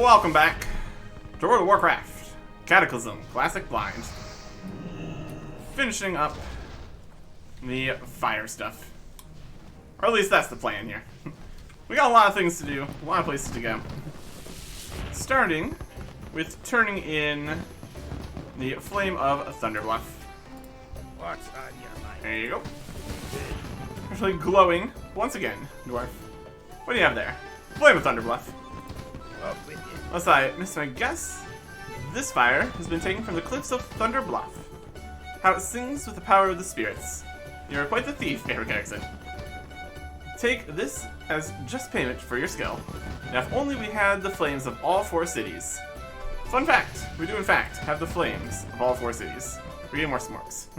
Welcome back to World of Warcraft. Cataclysm, Classic Blind. Finishing up the fire stuff. Or at least that's the plan here. We got a lot of things to do, a lot of places to go. Starting with turning in the Flame of Thunderbluff. What's on your mind? There you go. Actually glowing once again, dwarf. What do you have there? Flame of Thunderbluff. Up with you. Unless I missed my guess, this fire has been taken from the cliffs of Thunderbluff. How it sings with the power of the spirits. You're quite the thief, Eric Erickson. Take this as just payment for your skill. Now, if only we had the flames of all 4 cities. Fun fact, we do in fact have the flames of all 4 cities. We get more smokes.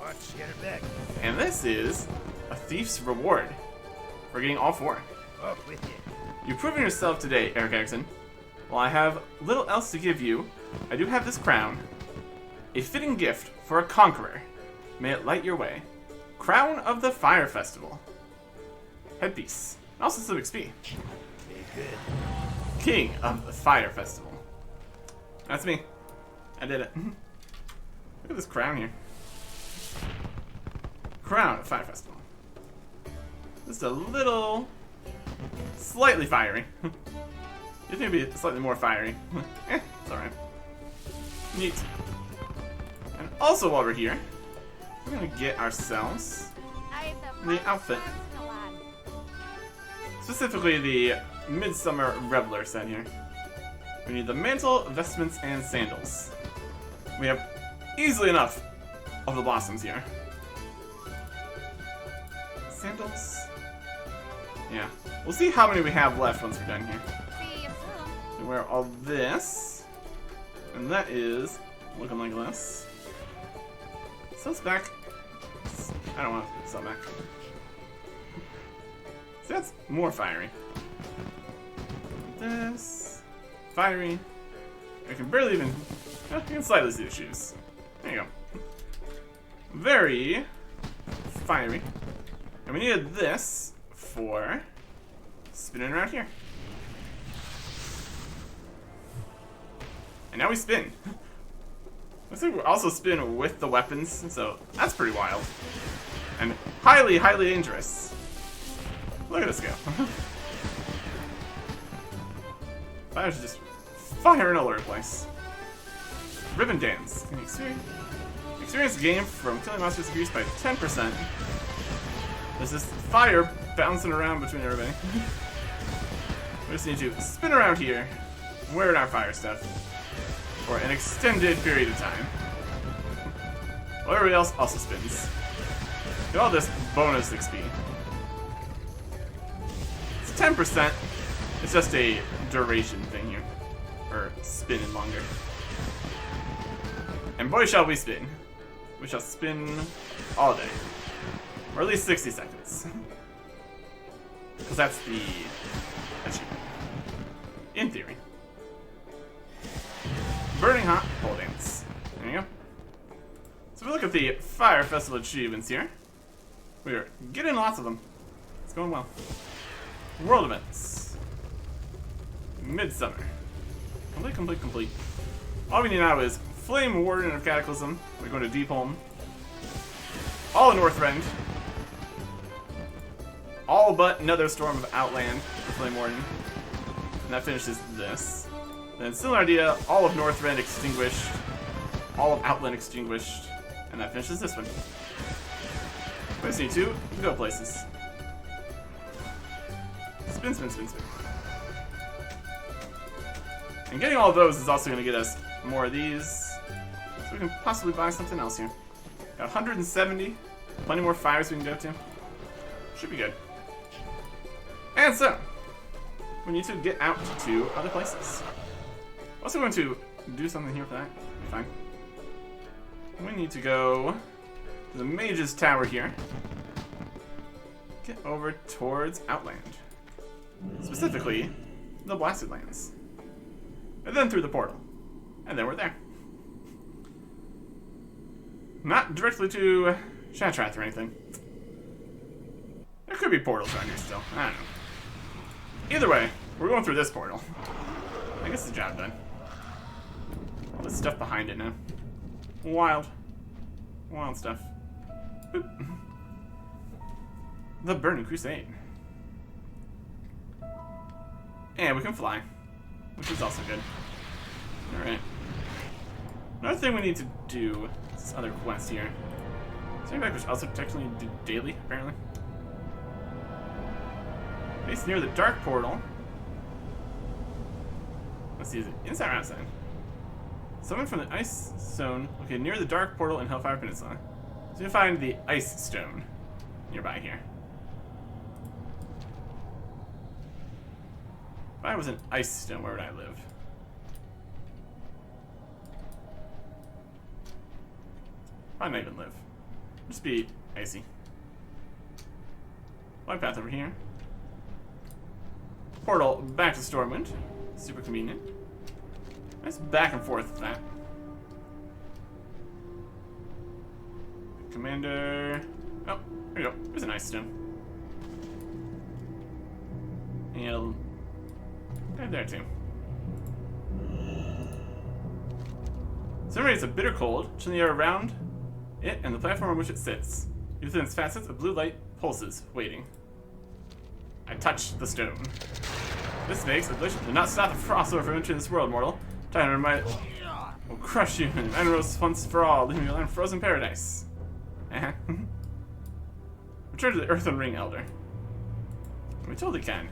Watch your back. And this is a thief's reward for getting all 4. Up with you. You've proven yourself today, Eric Erickson. While I have little else to give you, I do have this crown. A fitting gift for a conqueror. May it light your way. Crown of the Fire Festival. Headpiece. And also some XP. Be good. King of the Fire Festival. That's me. I did it. Look at this crown here. Crown of Fire Festival. Just a little... slightly fiery. You think it'd be slightly more fiery. It's alright. Neat. And also while we're here, we're gonna get ourselves the outfit. Specifically the Midsummer Reveler set here. We need the mantle, vestments, and sandals. We have easily enough of the blossoms here. Sandals? Yeah. We'll see how many we have left once we're done here. We wear all this. And that is looking like this. Sells back. I don't want to sell back. See, that's more fiery. This. Fiery. I can barely even... you can slightly see the shoes. There you go. Very fiery. And we needed this for spinning around here. And now we spin. Looks like we also spin with the weapons, so that's pretty wild. And highly, highly dangerous. Look at this go. Fire's just firing all over the place. Ribbon Dance. Experience gained from killing monsters increased by 10%. There's this fire bouncing around between everybody. We just need to spin around here, wearing our fire stuff, for an extended period of time. While everybody else also spins. Get all this bonus XP. It's 10%. It's just a duration thing here. Or spinning longer. And boy shall we spin. We shall spin all day. Or at least 60 seconds. Because that's the achievement. In theory. Burning Hot Pole Dance. There you go. So if we look at the Fire Festival achievements here, we are getting lots of them. It's going well. World events. Midsummer. Complete. All we need now is Flame Warden of Cataclysm. We're going to Deepholm. All in Northrend. All but another Storm of Outland for Flame Warden. And that finishes this. Then similar idea, all of Northrend extinguished. All of Outland extinguished. And that finishes this one. We just need to go places. Spin. And getting all of those is also going to get us more of these. So we can possibly buy something else here. Got 170. Plenty more fires we can go to. Should be good. And so, we need to get out to other places. Also going to do something here for that. Fine. We need to go to the Mage's Tower here. Get over towards Outland. Specifically, the Blasted Lands. And then through the portal. And then we're there. Not directly to Shattrath or anything. There could be portals around here still. I don't know. Either way, we're going through this portal. I guess the job done. All this stuff behind it now. Wild. Wild stuff. Boop. The Burning Crusade. And we can fly, which is also good. Alright. Another thing we need to do is this other quest here. Something back which also technically do daily, apparently. Base near the Dark Portal. Let's see, is it inside or outside? Someone from the Ice Zone. Okay, near the Dark Portal in Hellfire Peninsula. So you find the Ice Stone nearby here. If I was an Ice Stone, where would I live? Probably not even live. Just be icy. Flight path over here. Portal back to Stormwind. Super convenient. Nice back and forth with that. Commander. Oh, there you go. There's an Ice Stone. And there too. So it's a bitter cold, chilling the air around it and the platform on which it sits. Within its facets, a blue light pulses, waiting. I touched the stone. This makes the glacier do not stop the frost over from entering this world, mortal. Time might will crush you and Anachronist once for all, leaving you in frozen paradise. Return to the Earthen Ring, Elder. We totally can.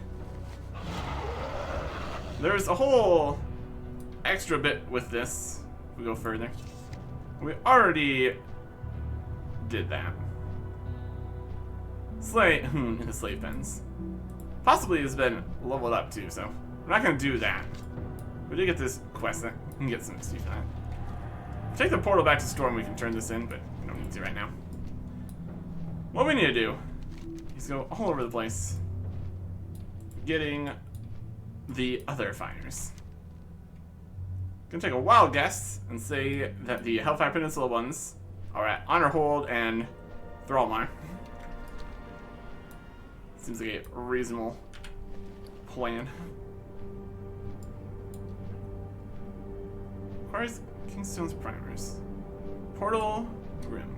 There's a whole extra bit with this if we go further. We already did that. Slay in the slave pens. Possibly has been leveled up too, so we're not gonna do that. We did get this quest that we can get some XP for that. Take the portal back to Storm, we can turn this in, but we don't need to right now. What we need to do is go all over the place getting the other fires. Gonna take a wild guess and say that the Hellfire Peninsula ones are at Honor Hold and Thrallmar. Seems like a reasonable plan. Requires Kingstone's primers. Portal Grim.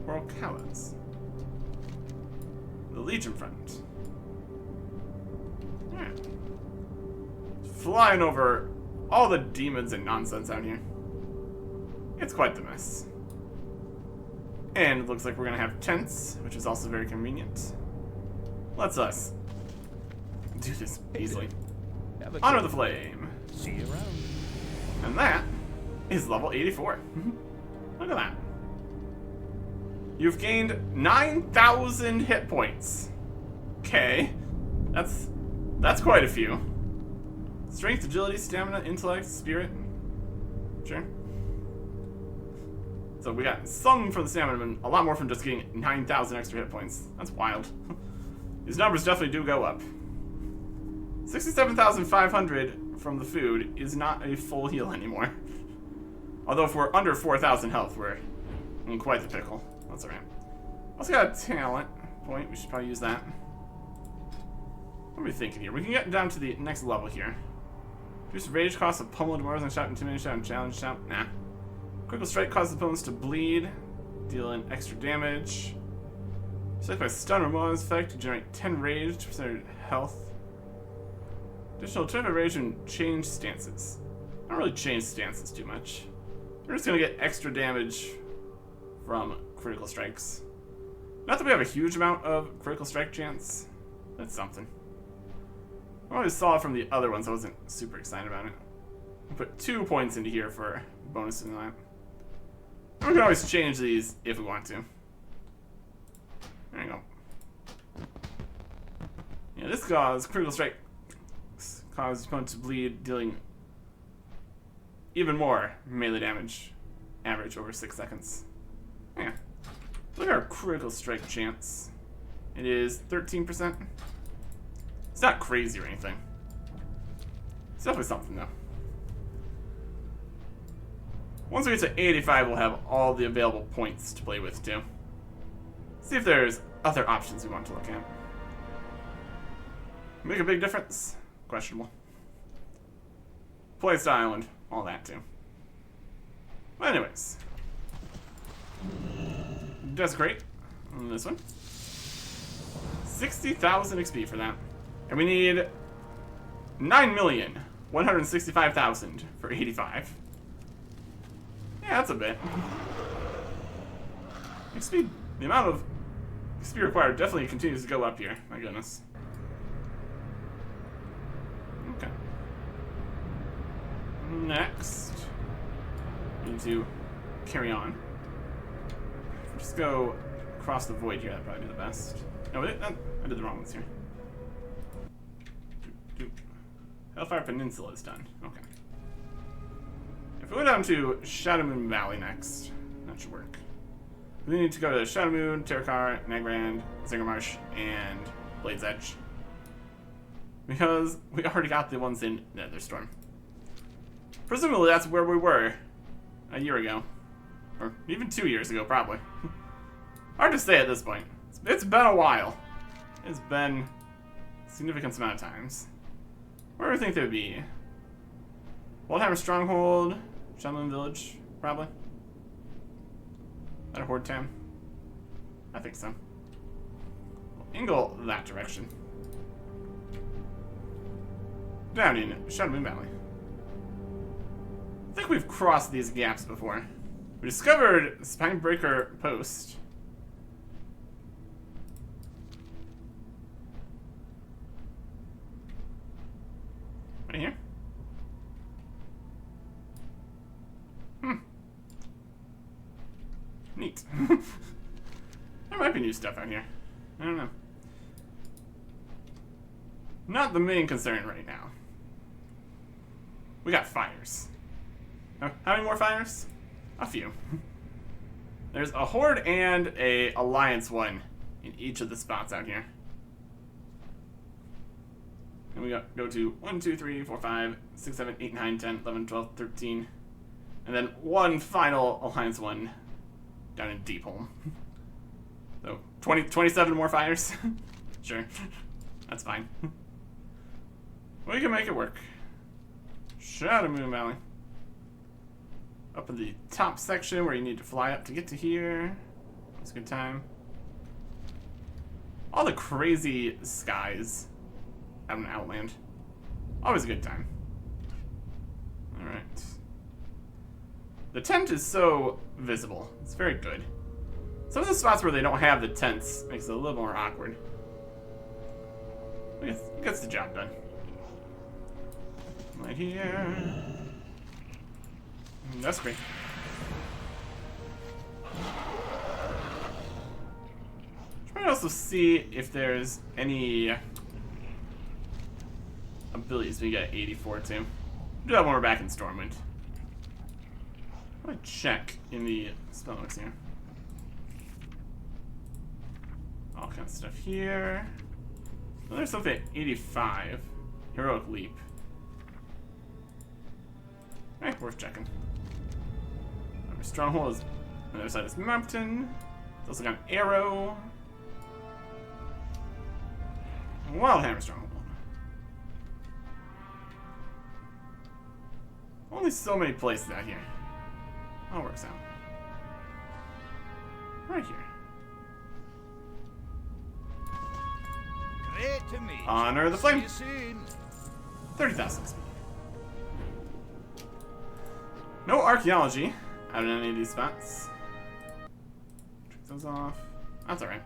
Portal Callous. The Legion Front. Alright. Flying over all the demons and nonsense out here. It's quite the mess. And it looks like we're gonna have tents, which is also very convenient. Let's us do this easily. Honor the Flame. See you around. And that is level 84. Look at that. You've gained 9,000 hit points. Okay. That's quite a few. Strength, agility, stamina, intellect, spirit. Sure. So we got some from the stamina, and a lot more from just getting 9,000 extra hit points. That's wild. These numbers definitely do go up. 67,500 from the food is not a full heal anymore. Although if we're under 4,000 health, we're in quite the pickle. That's alright. Also got a talent point. We should probably use that. What are we thinking here? We can get down to the next level here. Reduce rage cost of pummel, demoralizing shout, intimidating shout, and challenge shout. Nah. Critical strike causes opponents to bleed, dealing extra damage. Strike by stun or bonus effect to generate 10 rage, 2% health. Additional 25 rage and change stances. I don't really change stances too much. We're just gonna get extra damage from critical strikes. Not that we have a huge amount of critical strike chance. That's something. I always saw it from the other ones, so I wasn't super excited about it. I'll put 2 points into here for bonus and that. And we can always change these if we want to. There you go. Yeah, this causes critical strike causes opponent to bleed, dealing even more melee damage, average over 6 seconds. Yeah. Look at our critical strike chance. It is 13%. It's not crazy or anything. It's definitely something though. Once we get to 85, we'll have all the available points to play with too. See if there's other options we want to look at. Make a big difference? Questionable. Placed island, all that too. But anyways. Desecrate on this one. 60,000 XP for that. And we need 9,165,000 for 85. Yeah, that's a bit. XP, the amount of XP required definitely continues to go up here. My goodness. Okay. Next, we need to carry on. Just go across the void here. That'd probably be the best. No, I did the wrong ones here. Hellfire Peninsula is done. Okay. If we go down to Shadow Moon Valley next, that should work. We need to go to Shadow Moon, Terrakar, Nagrand, Zingermarsh, and Blade's Edge. Because we already got the ones in Netherstorm. Presumably that's where we were a year ago. Or even 2 years ago, probably. Hard to say at this point. It's been a while. It's been a significant amount of times. Where do we think they would be? Waldhammer Stronghold, Shenlong Village, probably. That a Horde Town? I think so. We'll angle that direction. Down in Shadow Moon Valley. I think we've crossed these gaps before. We discovered Spinebreaker Post. Right here. Neat. There might be new stuff out here. I don't know. Not the main concern right now. We got fires. How many more fires? A few. There's a Horde and a Alliance one in each of the spots out here. And we go to 1, 2, 3, 4, 5, 6, 7, 8, 9, 10, 11, 12, 13. And then one final Alliance one down in Deepholm. So 27 more fires? Sure. That's fine. We can make it work. Shadow Moon Valley. Up in the top section where you need to fly up to get to here. It's a good time. All the crazy skies out in Outland. Always a good time. Alright. The tent is so visible. It's very good. Some of the spots where they don't have the tents makes it a little more awkward. It gets the job done. Right here. That's great. Should probably also see if there's any abilities we get 84 too. Do that when we're back in Stormwind. I'm gonna check in the spellbooks here. All kinds of stuff here. Oh, there's something at 85. Heroic Leap. Alright, worth checking. Our stronghold is on the other side of this mountain. It's also got an arrow. Wildhammer Stronghold. Only so many places out here. All works out. Right here. Great to meet you. Honor the flame. See you soon. 30,000 XP. No archaeology out in any of these spots. Check those off. That's alright.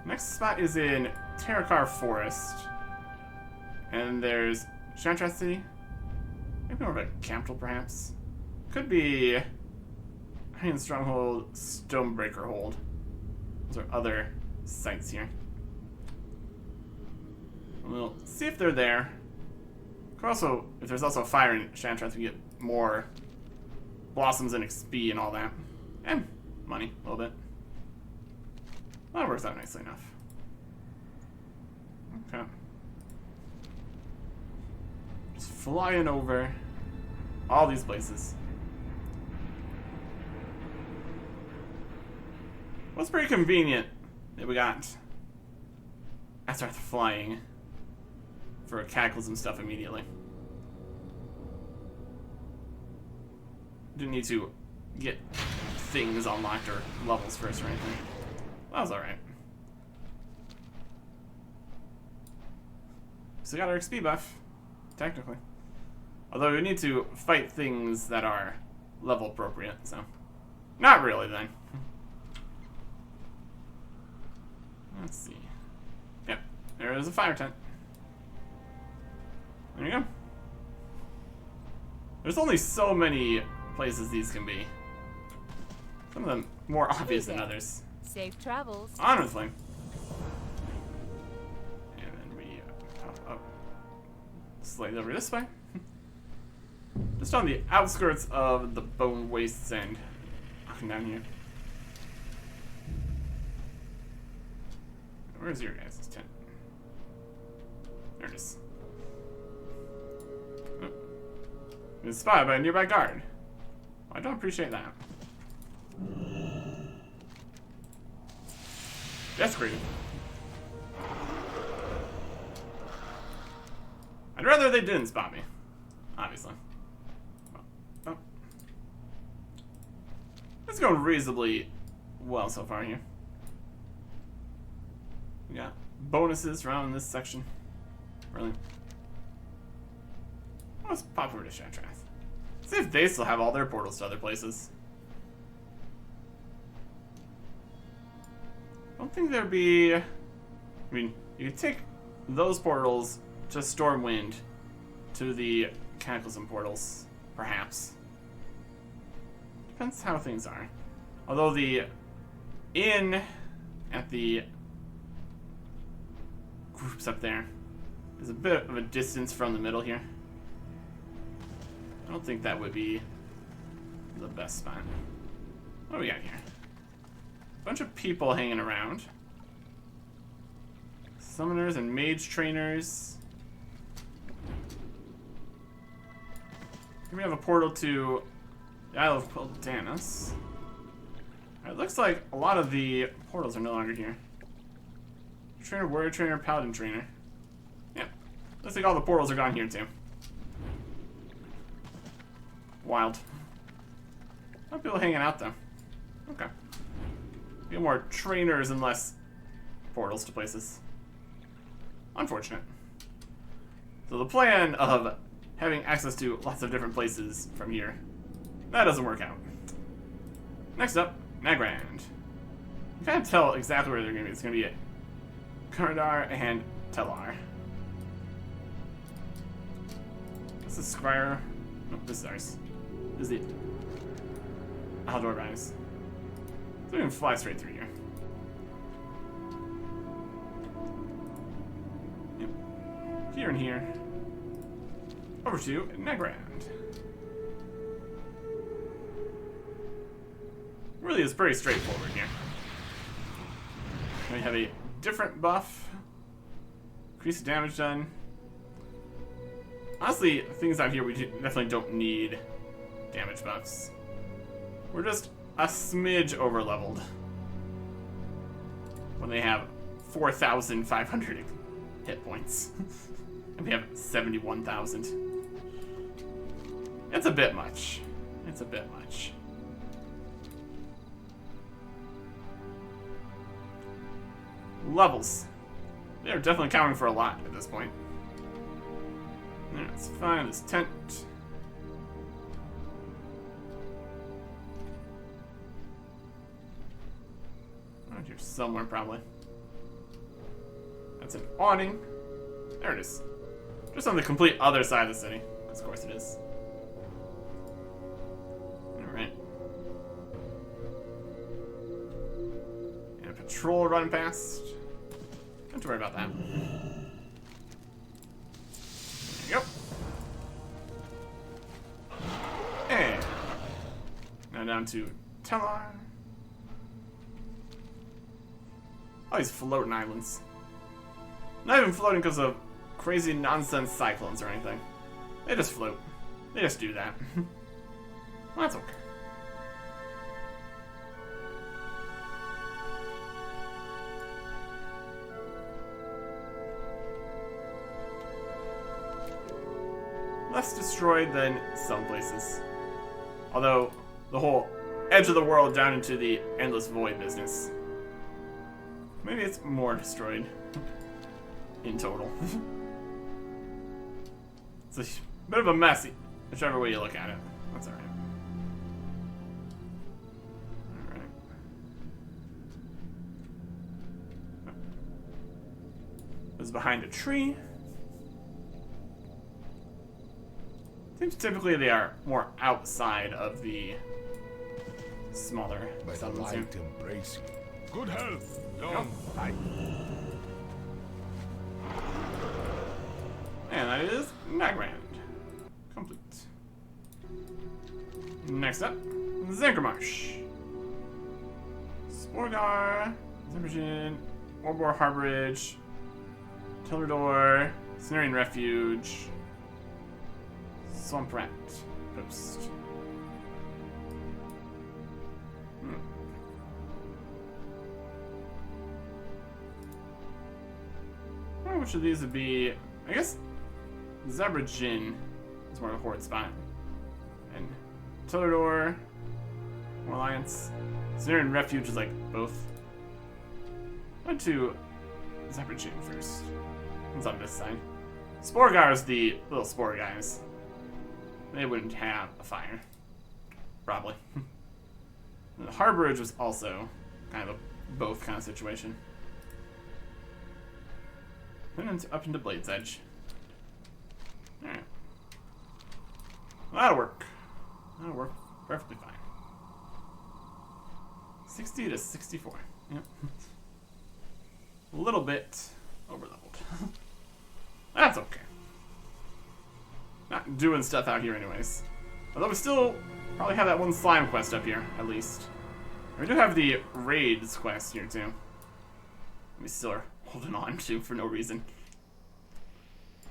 Next spot is in Terrakar Forest. And there's Shantrat City. Maybe more of a capital, perhaps. Could be Iron Stronghold, Stonebreaker Hold. Those are other sites here. We'll see if they're there. Could also, if there's also fire in Shantrat, we get more blossoms and XP and all that. And money, a little bit. That works out nicely enough. Okay. Just flying over all these places. Well, it's pretty convenient that we got Astaroth flying for Cataclysm stuff immediately. didn't need to get things unlocked or levels first or anything. That was alright. So we got our XP buff, technically. Although we need to fight things that are level appropriate, so. Not really then. Let's see. Yep, there is a fire tent. There you go. There's only so many places these can be. Some of them more obvious than others. Safe travels. Honestly. And then we pop up slightly over this way. Just on the outskirts of the Bone Wastes and down here. Where's your guys' tent? There it is. Oh. It's spotted by a nearby guard. Well, I don't appreciate that. Desecrated. I'd rather they didn't spot me. Obviously. Oh. It's going reasonably well so far here. We got bonuses around this section. Really. Let's pop over to Shatrath. See if they still have all their portals to other places. I don't think there'd be... I mean, you could take those portals to Stormwind to the Cataclysm portals, perhaps. Depends how things are. Although the inn at the groups up there is a bit of a distance from the middle here. I don't think that would be the best spot. What do we got here? A bunch of people hanging around. Summoners and mage trainers. Here we have a portal to the Isle of Quel'Danas. It looks like a lot of the portals are no longer here. Trainer, warrior trainer, paladin trainer. Yep. Looks like all the portals are gone here too. Wild. A lot of people hanging out though. Okay. Get more trainers and less portals to places. Unfortunate. So the plan of having access to lots of different places from here, that doesn't work out. Next up, Nagrand. You can't tell exactly where they're going to be. It's going to be at Kardar and Telar. This is Scryer. No, this is ours. This is the Aldor Rise. So we can fly straight through here. Yep. Here and here. Over to Nagrand. Really is pretty straightforward here. We have a different buff. Increase the damage done. Honestly, things out here we definitely don't need damage buffs. We're just a smidge over leveled when they have 4,500 hit points and we have 71,000. It's a bit much. It's a bit much. Levels. They're definitely counting for a lot at this point. Let's find this tent. Around here somewhere, probably. That's an awning. There it is. Just on the complete other side of the city. Of course it is. Alright. And a patrol running past. Don't have to worry about that. There you go. And now down to Telar. Oh, these floating islands. Not even floating because of crazy nonsense cyclones or anything. They just float. They just do that. Well, that's okay. Less destroyed than some places. Although, the whole edge of the world down into the endless void business. Maybe it's more destroyed in total. It's a bit of a mess, whichever way you look at it. That's alright. Alright. It's behind a tree. Seems typically they are more outside of the smaller May the settlements here. light embrace you. Good health. Long life. And that is MacLeod. Complete. Next up, Zankermarsh. Sporgar, Zimmergen, Orbor Harborage, Tilrador, Cenarian Refuge, Swamp Rat Post. I wonder which of these would be. I guess Zimmergen is more of a horde spot. And Tilrador, more Alliance. Cenarian Refuge is like both. Went to Zimmergen first. It's on this side. Sporgar is the little spore guys. They wouldn't have a fire. Probably. The Harborage was also kind of a both kind of situation. Then up into Blade's Edge. Alright. Well, that'll work. That'll work perfectly fine. 60 to 64. Yep. A little bit overleveled. That's okay. Not doing stuff out here anyways. Although we still probably have that one slime quest up here, at least. We do have the raids quest here too. We still are holding on to for no reason.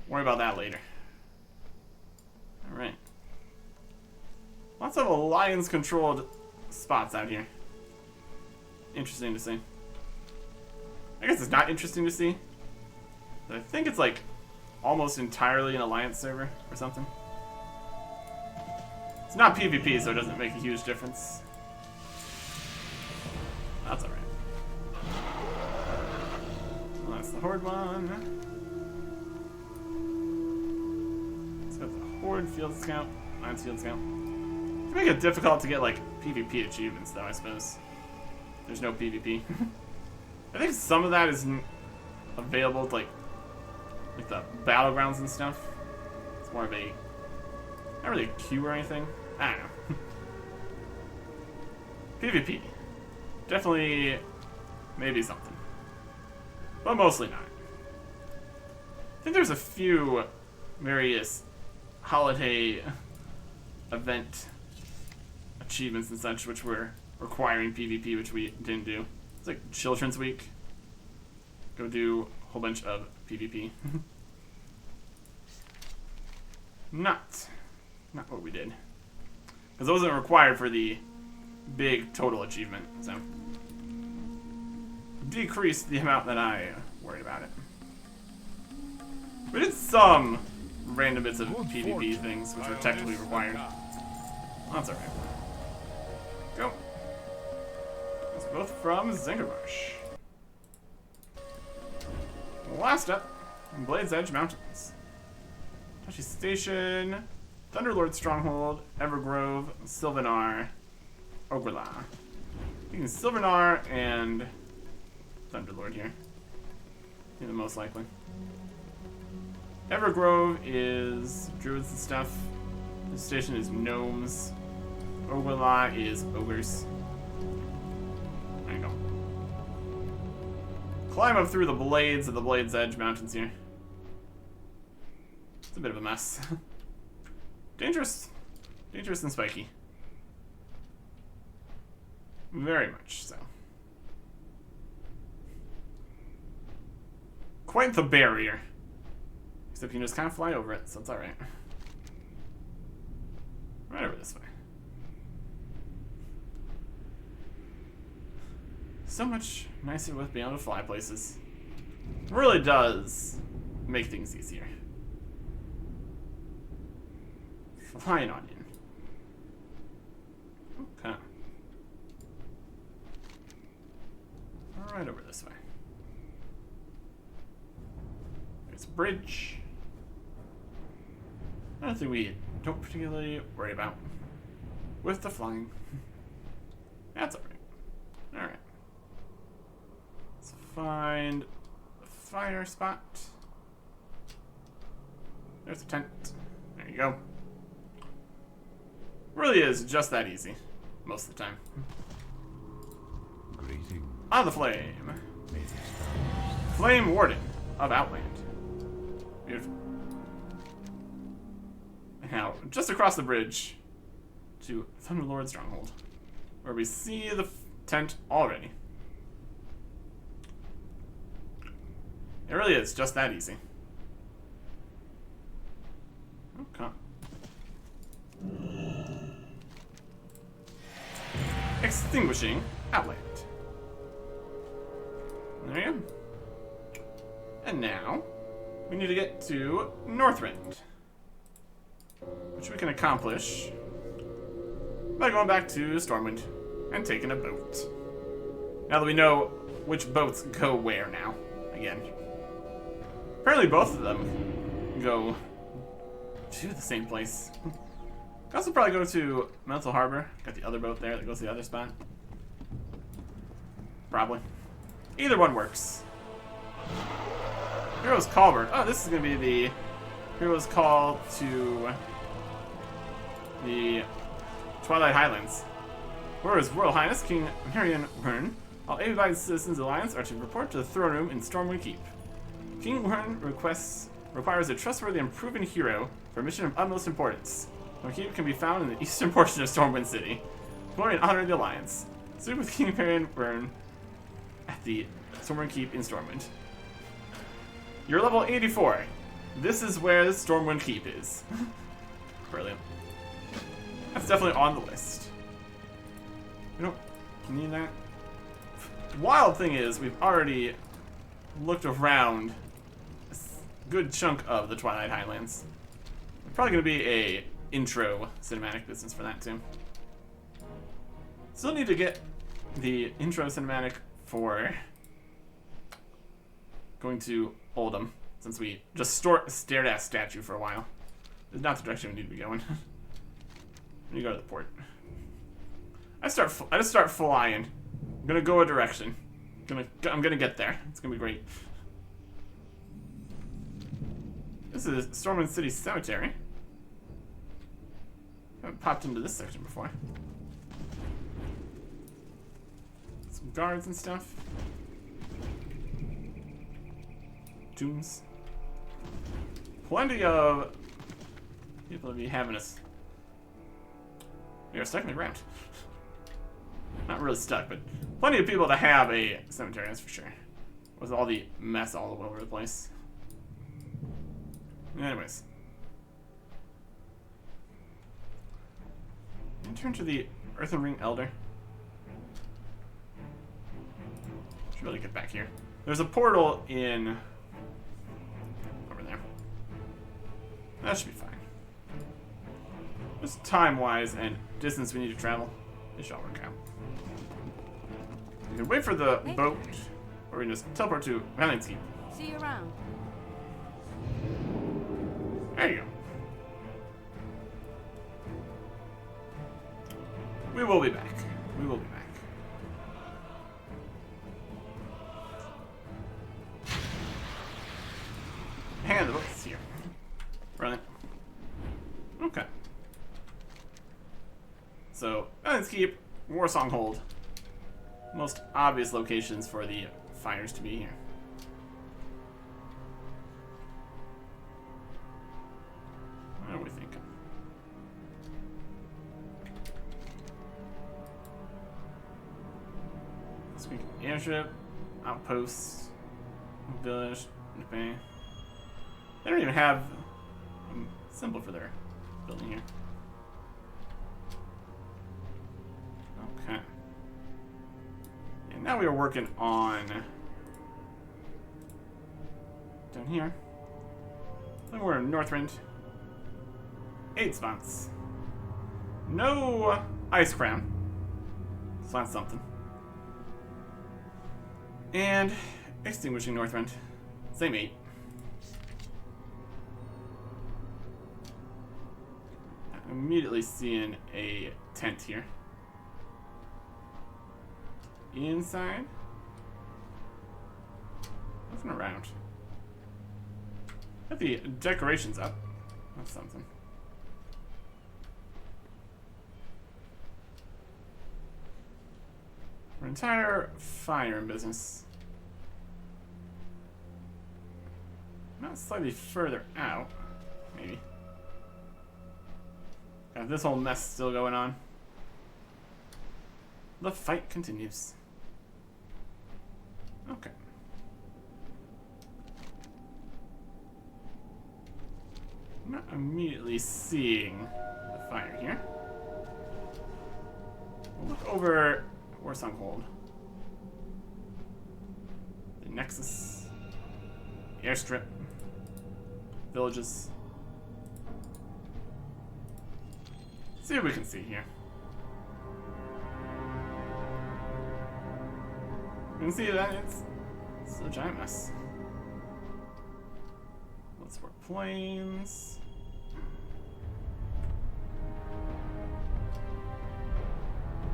Worry about that later. Alright. Lots of alliance controlled spots out here. Interesting to see. I guess it's not interesting to see. But I think it's like almost entirely an alliance server or something. It's not PvP, so it doesn't make a huge difference. That's alright. Well, that's the horde one. Let's go to the horde field scout, alliance field scout. To make it difficult to get like PvP achievements, though, I suppose. There's no PvP. I think some of that is available to like the battlegrounds and stuff. It's more of a, not really a queue or anything. I don't know. PvP. Definitely, maybe something. But mostly not. I think there's a few various holiday event achievements and such which were requiring PvP, which we didn't do. It's like Children's Week. Go do a whole bunch of PvP. Not what we did. Because it wasn't required for the big total achievement, so. Decreased the amount that I worried about it. We did some random bits of PvP things, which were technically required. That's alright. Go. That's both from Zankermarsh. Last up, Blade's Edge Mountains. Touchy Station, Thunderlord Stronghold, Evergrove, Sylvanar, Ogrela. Thinking Sylvanar and Thunderlord here. I think the most likely. Evergrove is druids and stuff. The station is gnomes. Ogrela is ogres. There you go. Climb up through the blades of the Blade's Edge Mountains here. It's a bit of a mess. Dangerous. Dangerous and spiky. Very much so. Quite the barrier. Except you can just kind of fly over it, so it's alright. Right over this way. So much nicer with being able to fly places. It really does make things easier. Flying onion. right over this way. There's a bridge. Nothing we don't particularly worry about with the flying. That's alright. Alright. Let's find a fire spot. There's a tent. There you go. Really is just that easy. Most of the time. Greeting. On the flame. May the stars. Flame Warden of Outland. Beautiful. Now, just across the bridge to Thunderlord Stronghold, where we see the tent already. It really is just that easy. Okay. Extinguishing Outland. There you go. And now, we need to get to Northrend, which we can accomplish by going back to Stormwind and taking a boat. Now that we know which boats go where now, again. Apparently both of them go to the same place. Could also probably go to Mental Harbor. Got the other boat there that goes to the other spot. Probably. Either one works. Hero's Callword. Oh, this is going to be the Hero's Call to the Twilight Highlands. Whereas Royal Highness King Marion Wern, all able-bodied citizens of the Alliance are to report to the throne room in Stormwind Keep. King Wern requires a trustworthy and proven hero for a mission of utmost importance. The keep can be found in the eastern portion of Stormwind City. Glory and honor of the Alliance. Speak with King Marion Wern at the Stormwind Keep in Stormwind. You're level 84. This is where the Stormwind Keep is. Brilliant. That's definitely on the list. We don't need that. The wild thing is, we've already looked around a good chunk of the Twilight Highlands. There's probably going to be a intro cinematic business for that too. Still need to get the intro cinematic for going to Oldham, since we just stared at a statue for a while. It's not the direction we need to be going. We need to go to the port. I just start flying. I'm gonna go a direction. I'm gonna get there. It's gonna be great. This is Stormwind City Cemetery. Haven't popped into this section before. Some guards and stuff. Tombs. Plenty of people to be having us. We are stuck in the ground. Not really stuck, but plenty of people to have a cemetery, that's for sure. With all the mess all over the place. Anyways. Turn to the Earthen Ring Elder. Should really get back here. There's a portal in over there. That should be fine. Just time-wise and distance we need to travel, it should all work out. We can wait for the boat, or we can just teleport to Valiant's Keep. See you around. There you go. We will be back. We will be back. Hang on, the boat's here. Brilliant. Okay. So, Valiant's Keep, Warsong Hold. Most obvious locations for the fighters to be here. What are we thinking? Speak airship, outposts, village, Nepay. They don't even have a symbol for their building here. Okay. And now we are working on down here. Then we're in Northrend. 8 spots. No ice crown. So that's something. And extinguishing Northrend. Same 8. I'm immediately seeing a tent here. Inside. Nothing around. Got the decorations up. That's something. Our entire fire in business. Not slightly further out, maybe. Got this whole mess still going on. The fight continues. Okay. I'm not immediately seeing the fire here. We'll look over Warsong Hold. The Nexus. Airstrip. Villages. See what we can see here. You can see that it's a giant mess. Let's work planes.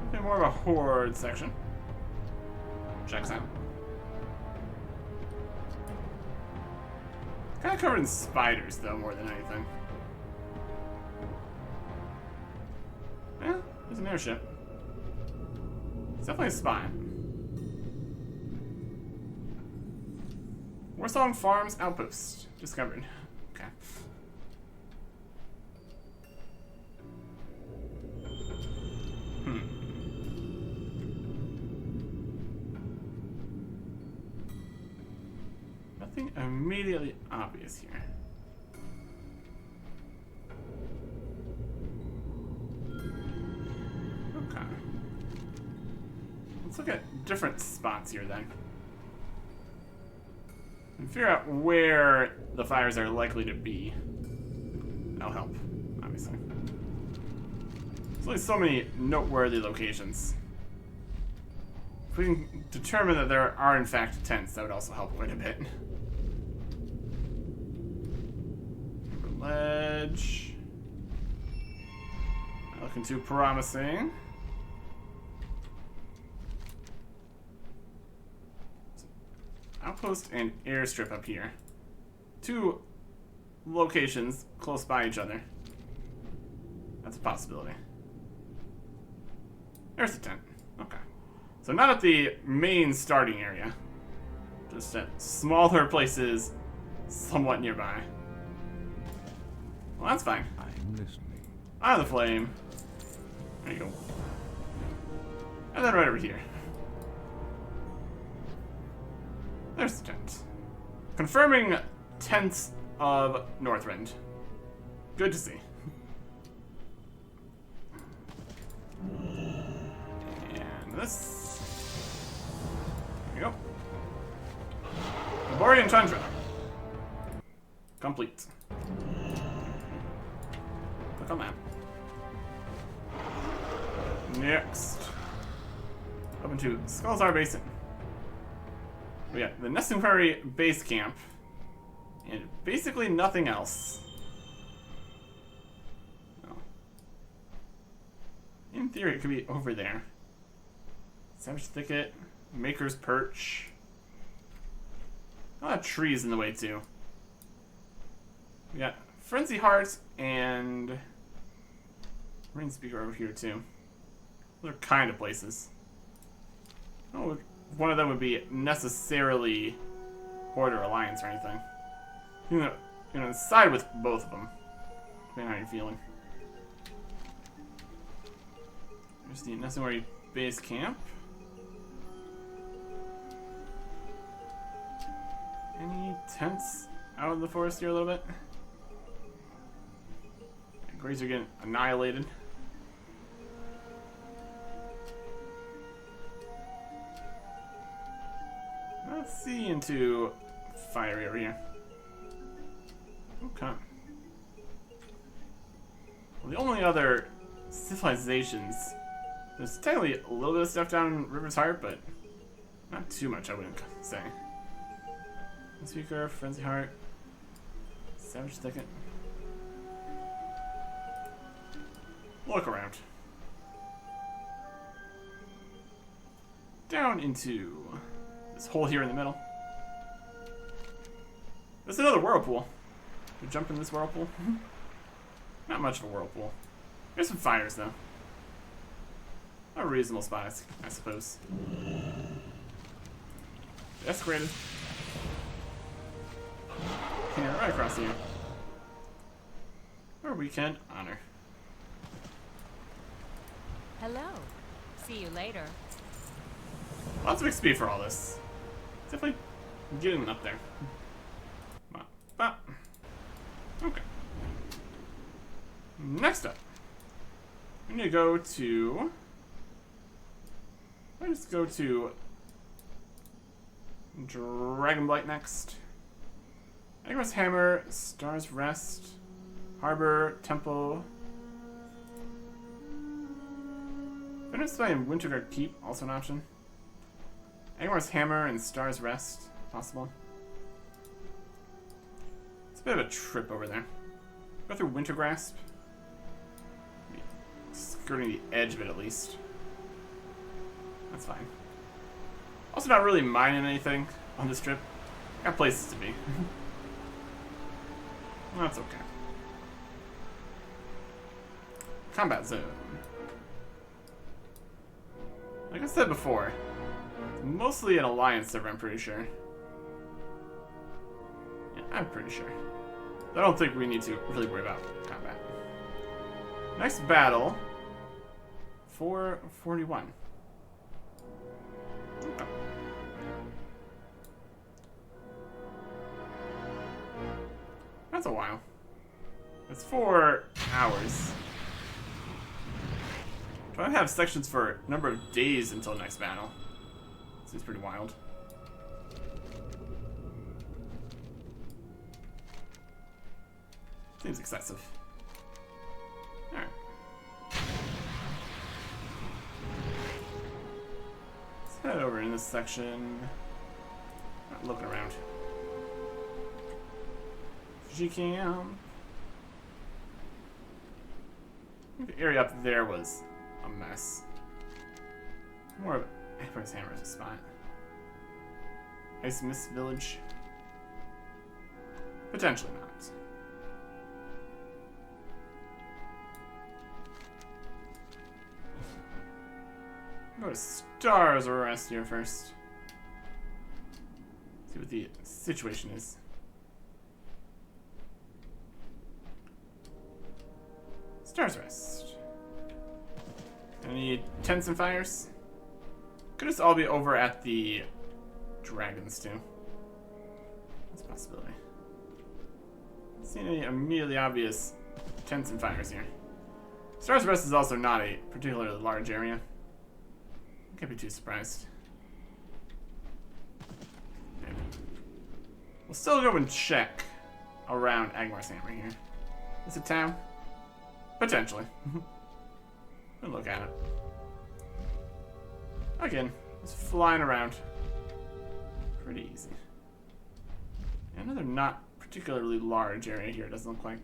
Okay, more of a horde section. Checks out. Kind of covered in spiders, though, more than anything. Yeah, there's an airship. It's definitely a spy. Warsong Farms Outpost. Discovered. Okay. Nothing immediately obvious here. Okay. Let's look at different spots here then. And figure out where the fires are likely to be. That'll help, obviously. There's only so many noteworthy locations. If we can determine that there are in fact tents, that would also help quite a bit. Ledge. Not looking too promising. Outpost and airstrip up here. 2 locations close by each other. That's a possibility. There's the tent. Okay. So not at the main starting area. Just at smaller places somewhat nearby. Well, that's fine. I'm listening. Out of the flame. There you go. And then right over here. There's the tent. Confirming tents of Northrend. Good to see. And this. There we go. Laborian Tundra. Complete. Click on that. Next. Up into Skullzar Basin. We got the Nesting Prairie base camp, and basically nothing else. Oh. In theory, it could be over there. Savage Thicket, Maker's Perch. A lot of trees in the way, too. We got Frenzy Heart and Rain Speaker over here, too. They're kind of places. Oh, one of them would be necessarily Horde or Alliance or anything. You know, side with both of them, depending on how you're feeling. There's the Nesting base camp. Any tents out of the forest here a little bit? Grays are getting annihilated. Let's see into fire area. Okay. Well, the only other civilizations, there's technically a little bit of stuff down in River's Heart, but Not too much, I wouldn't say. Speaker, Frenzy Heart, Savage Thicket. Look around. Down into this hole here in the middle. There's another whirlpool. We jump in this whirlpool. Not much of a whirlpool. There's some fires though. A reasonable spot, I suppose. Desecrated. Yeah, right across here. Or we can honor. Hello. See you later. Lots of XP for all this. Definitely getting up there. Okay. Next up, we need to go to. Let's go to Dragonblight next. Anachronist Hammer, Star's Rest, Harbor, Temple. Finish playing Winterguard Keep, also an option. Anachronist Hammer and Star's Rest, possible. It's a bit of a trip over there. Go through Winter Grasp. Skirting the edge of it at least. That's fine. Also not really mining anything on this trip. Got places to be. Well, that's okay. Combat zone. Like I said before, it's mostly an alliance server, I'm pretty sure. Yeah, I'm pretty sure. I don't think we need to really worry about combat. Next battle, 441. Okay. That's a while. It's 4 hours. Do I have sections for a number of days until next battle? Seems pretty wild. Seems excessive. Alright. Let's head over in this section. Not looking around. G-Cam. The area up there was a mess. More of Emperor's Hammer as a spot. Ice Mist Village. Potentially not. Go to Star's Rest here first. See what the situation is. Star's Rest. Any tents and fires? Could this all be over at the dragons too? That's a possibility. See any immediately obvious tents and fires here. Star's Rest is also not a particularly large area. Can't be too surprised. Maybe. We'll still go and check around Angmar's Hammer here. Is it town? Potentially. We'll look at it. Again, just flying around. Pretty easy. Another not particularly large area here, doesn't look like.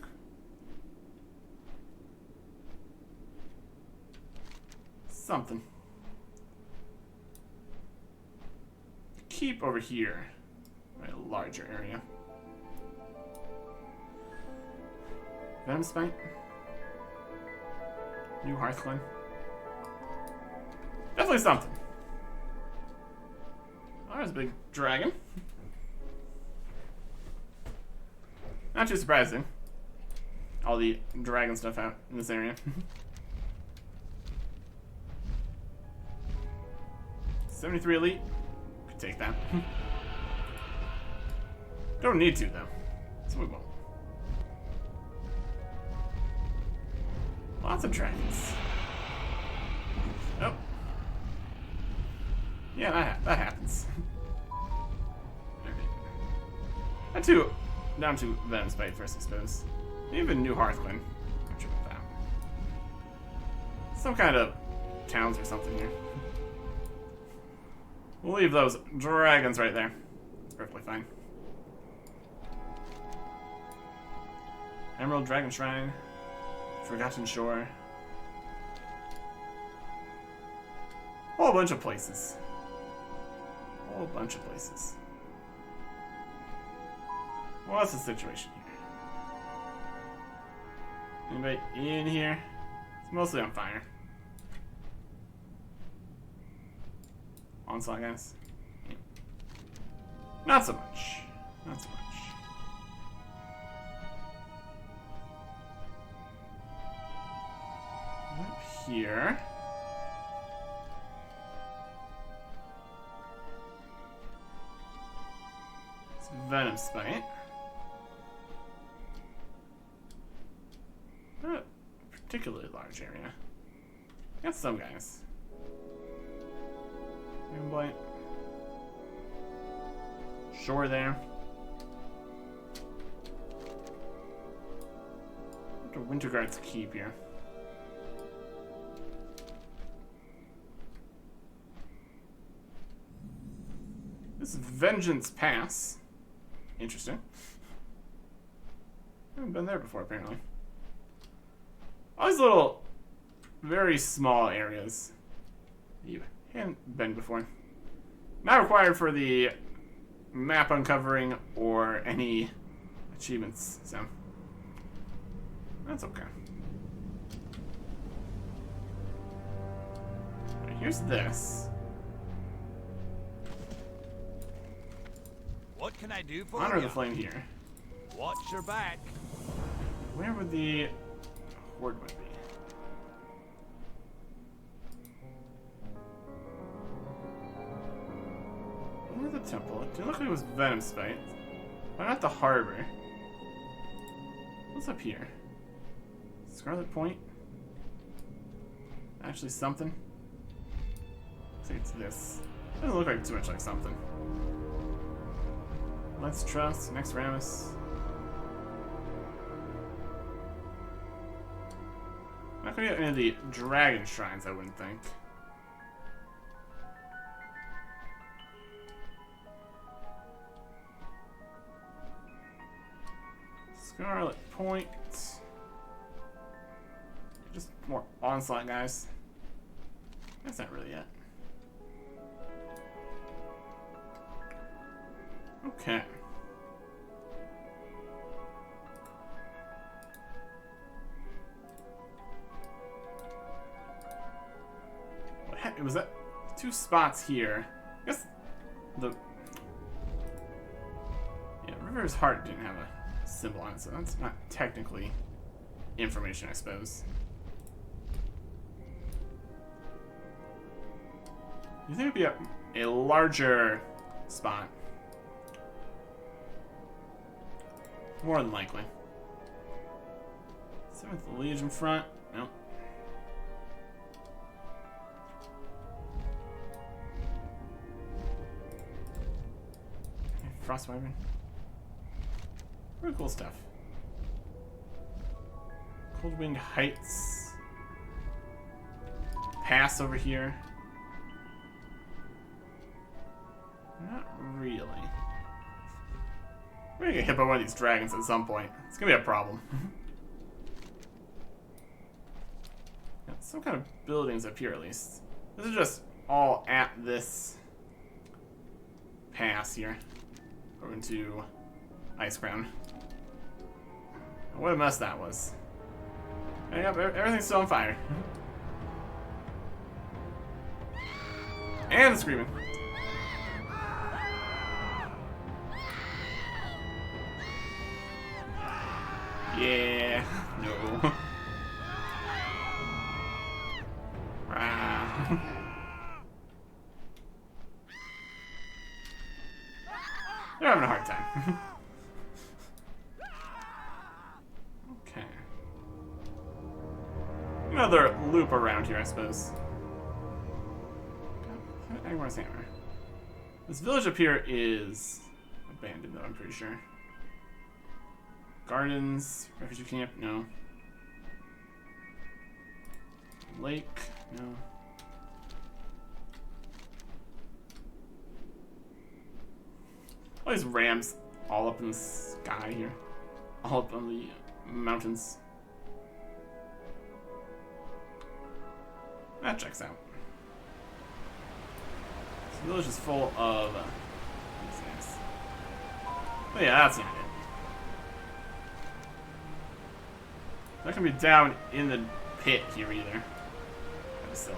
Something. Keep over here. A larger area. Venom Spite. New Hearthcline. Definitely something. Oh, there's a big dragon. Not too surprising. All the dragon stuff out in this area. 73 elite. Could take that. Don't need to though. So we won't. Lots of dragons. Oh. Yeah, that happens. That too. Down to Venom Spite first, I suppose. Even New Hearthcline. I'm sure about that. Some kind of towns or something here. We'll leave those dragons right there. It's perfectly fine. Emerald Dragon Shrine. Forgotten Shore. Whole bunch of places. Whole bunch of places. What's the situation here? Anybody in here? It's mostly on fire. Onslaught, guys. Yeah. Not so much. Not so much. Up here. It's Venom Spite. Not a particularly large area. Got some guys. Blight. Shore there. What do Winter Guards keep here? This is Vengeance Pass. Interesting. Haven't been there before, apparently. All these little, very small areas. You hadn't been before. Not required for the map uncovering or any achievements, so that's okay. Right, here's this. What can I do for Honor you? the Flame here. Watch your back. Where would the horde would be? Where's the temple? It didn't look like it was Venom Spite. Why not the harbor? What's up here? Scarlet Point? Actually something? I think it's this. Doesn't look like too much like something. Let's trust. Next Ramus. Not gonna get any of the dragon shrines, I wouldn't think. Scarlet Point. Just more onslaught, guys. That's not really it. Okay. What heck? Was that two spots here? I guess the River's Heart didn't have a symbol on it, so that's not technically information, I suppose. You think it'd be a larger spot? More than likely. 7th Legion front. Nope. Okay, Frost Wyvern. Pretty cool stuff. Coldwind Heights. Pass over here. Not really. We're gonna get hit by one of these dragons at some point. It's gonna be a problem. Got some kind of buildings up here at least. This is just all at this pass here. Over into Ice Crown. What a mess that was. And yep, everything's still on fire. And screaming. Yeah. No. They're having a hard time. Okay. Another loop around here, I suppose. Agmar's Hammer. This village up here is abandoned, though, I'm pretty sure. Gardens, refugee camp, no. Lake, no. All these rams all up in the sky here. All up on the mountains. That checks out. This village is full of these guys. Oh yeah, that's not it. Not gonna be down in the pit here either. That was silly.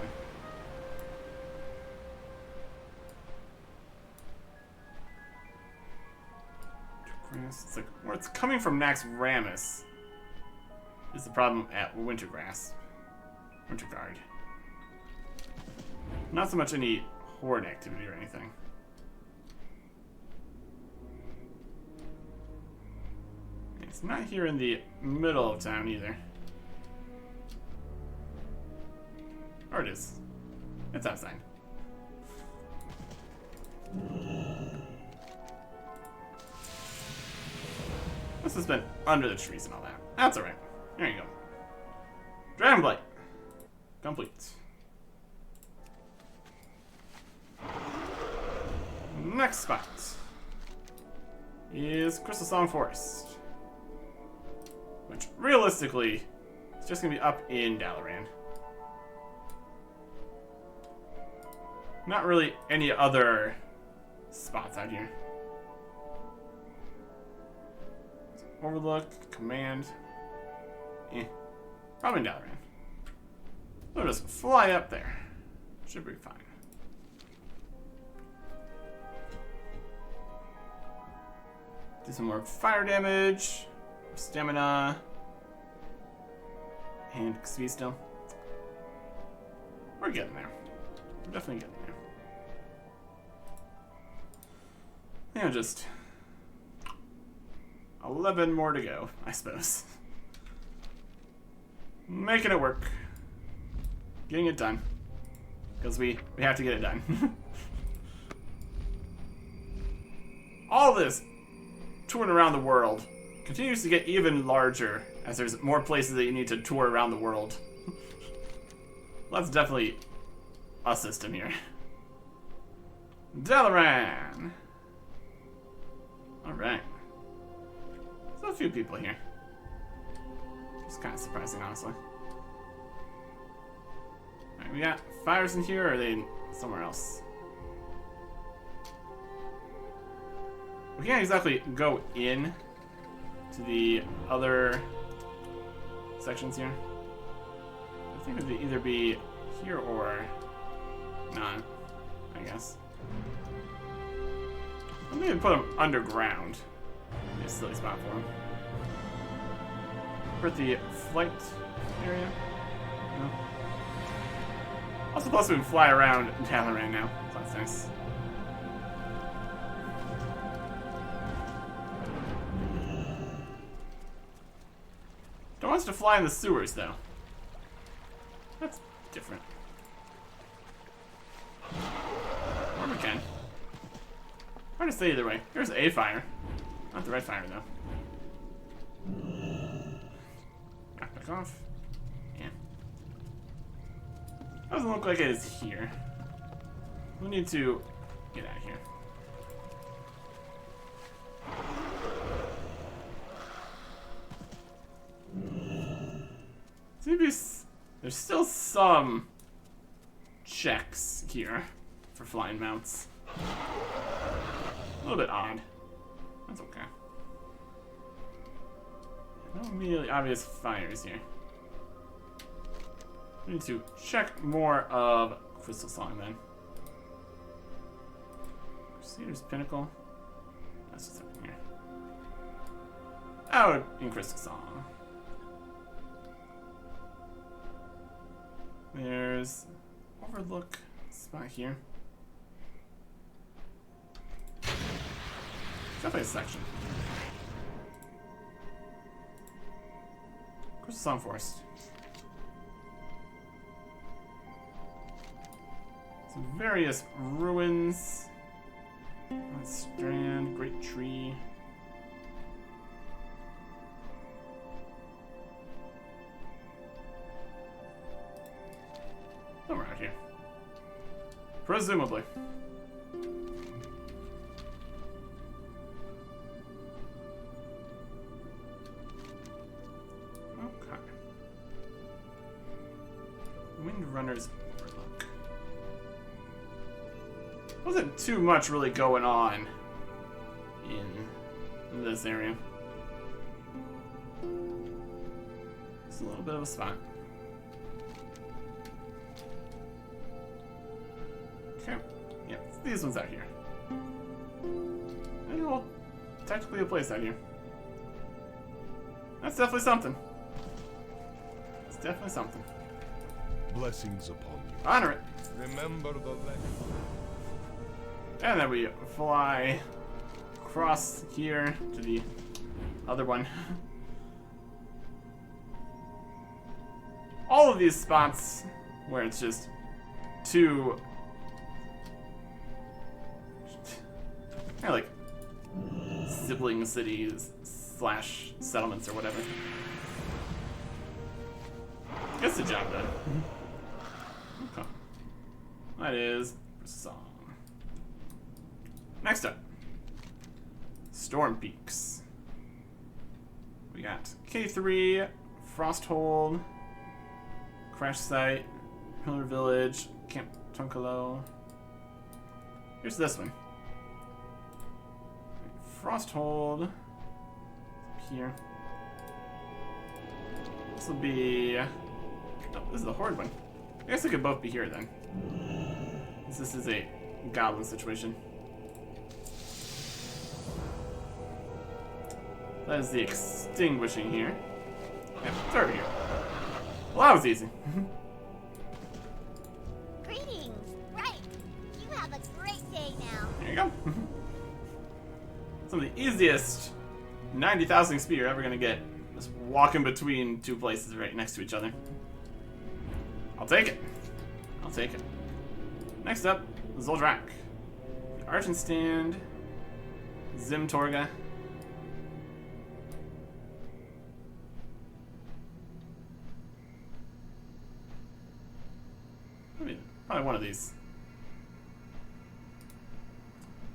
It's like where it's coming from Nax Ramus is the problem at Wintergrass. Winterguard. Not so much any horde activity or anything. It's not here in the middle of town either. Or it is. It's outside. Must have been under the trees and all that. That's alright. There you go. Dragon Blight. Complete. Next spot is Crystal Song Forest. Which, realistically, is just going to be up in Dalaran. Not really any other spots out here. Overlook, Command. Probably in Dalaran. We'll just fly up there. Should be fine. Do some more fire damage. Stamina. And XP still. We're getting there. We're definitely getting there. Yeah, just 11 more to go, I suppose. Making it work. Getting it done. Because we have to get it done. All this touring around the world continues to get even larger as there's more places that you need to tour around the world. That's definitely a system here. Dalaran! Alright. There's a few people here. It's kind of surprising, honestly. Alright, we got fires in here, or are they somewhere else? We can't exactly go in to the other sections here. I think it would either be here or not, I guess. I'm gonna put them underground. Be a silly spot for them. For the flight area. No. Also, plus we can fly around Dalaran now, so that's nice. Don't want us to fly in the sewers, though. That's different. Or we can. Hard to say either way. Here's a fire. Not the right fire, though. Back off. Yeah. Doesn't look like it is here. We need to get out of here. There's still some checks here for flying mounts. A little bit odd. That's okay. No immediately obvious fires here. We need to check more of Crystal Song then. Crusader's Pinnacle. That's just up in here. Out in Crystal Song. There's Overlook spot here. Definitely a section. Crystal Song Forest. Some various ruins. Strand, Great Tree. Somewhere out here. Presumably. Runner's Overlook. Wasn't too much really going on in this area. It's a little bit of a spot. Okay. Yeah, it's these ones out here. And well, technically a place out here. That's definitely something. It's definitely something. Blessings upon you. Honor it. Remember the legend. And then we fly across here to the other one. All of these spots where it's just two kind of like sibling cities slash settlements or whatever. Gets the job done. Okay. That is song. Next up, Storm Peaks. We got K3, Frosthold, Crash Site, Pillar Village, Camp Tunkalo. Here's this one. Frosthold. Here. This will be... Oh, this is the Horde one. I guess they could both be here then. This is a goblin situation. That is the extinguishing here. Yeah, it's over here. Well, that was easy. Greetings! Right! You have a great day now. There you go. Some of the easiest 90,000 XP you're ever gonna get. Just walking between two places right next to each other. I'll take it. I'll take it. Next up, Zoldrak. The Argent Stand. Zimtorga. I mean, probably one of these.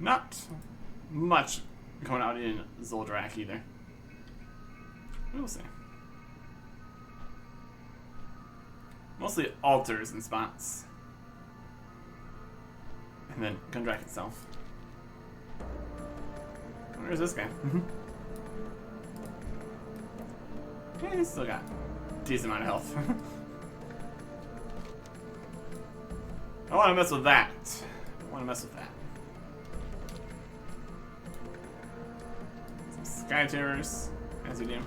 Not much going out in Zoldrak either. We'll see. Mostly altars and spots. And then Gundrak itself. Where's this guy? Yeah, he's still got a decent amount of health. I want to mess with that. I want to mess with that. Some Sky Terrors, as you do.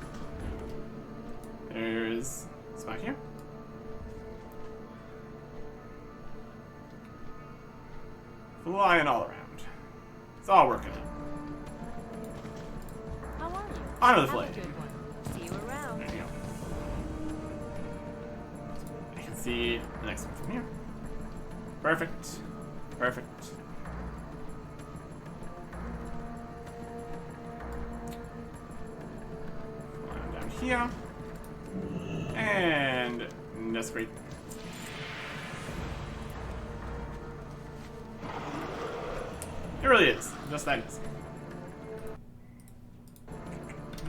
There's a spot here. Flying all around. It's all working out. How are you? Honor the Have a flag. good one. See you around. There you go. I can see the next one from here. Perfect. Perfect. Flying down here. And that's great. It really is. Just that easy.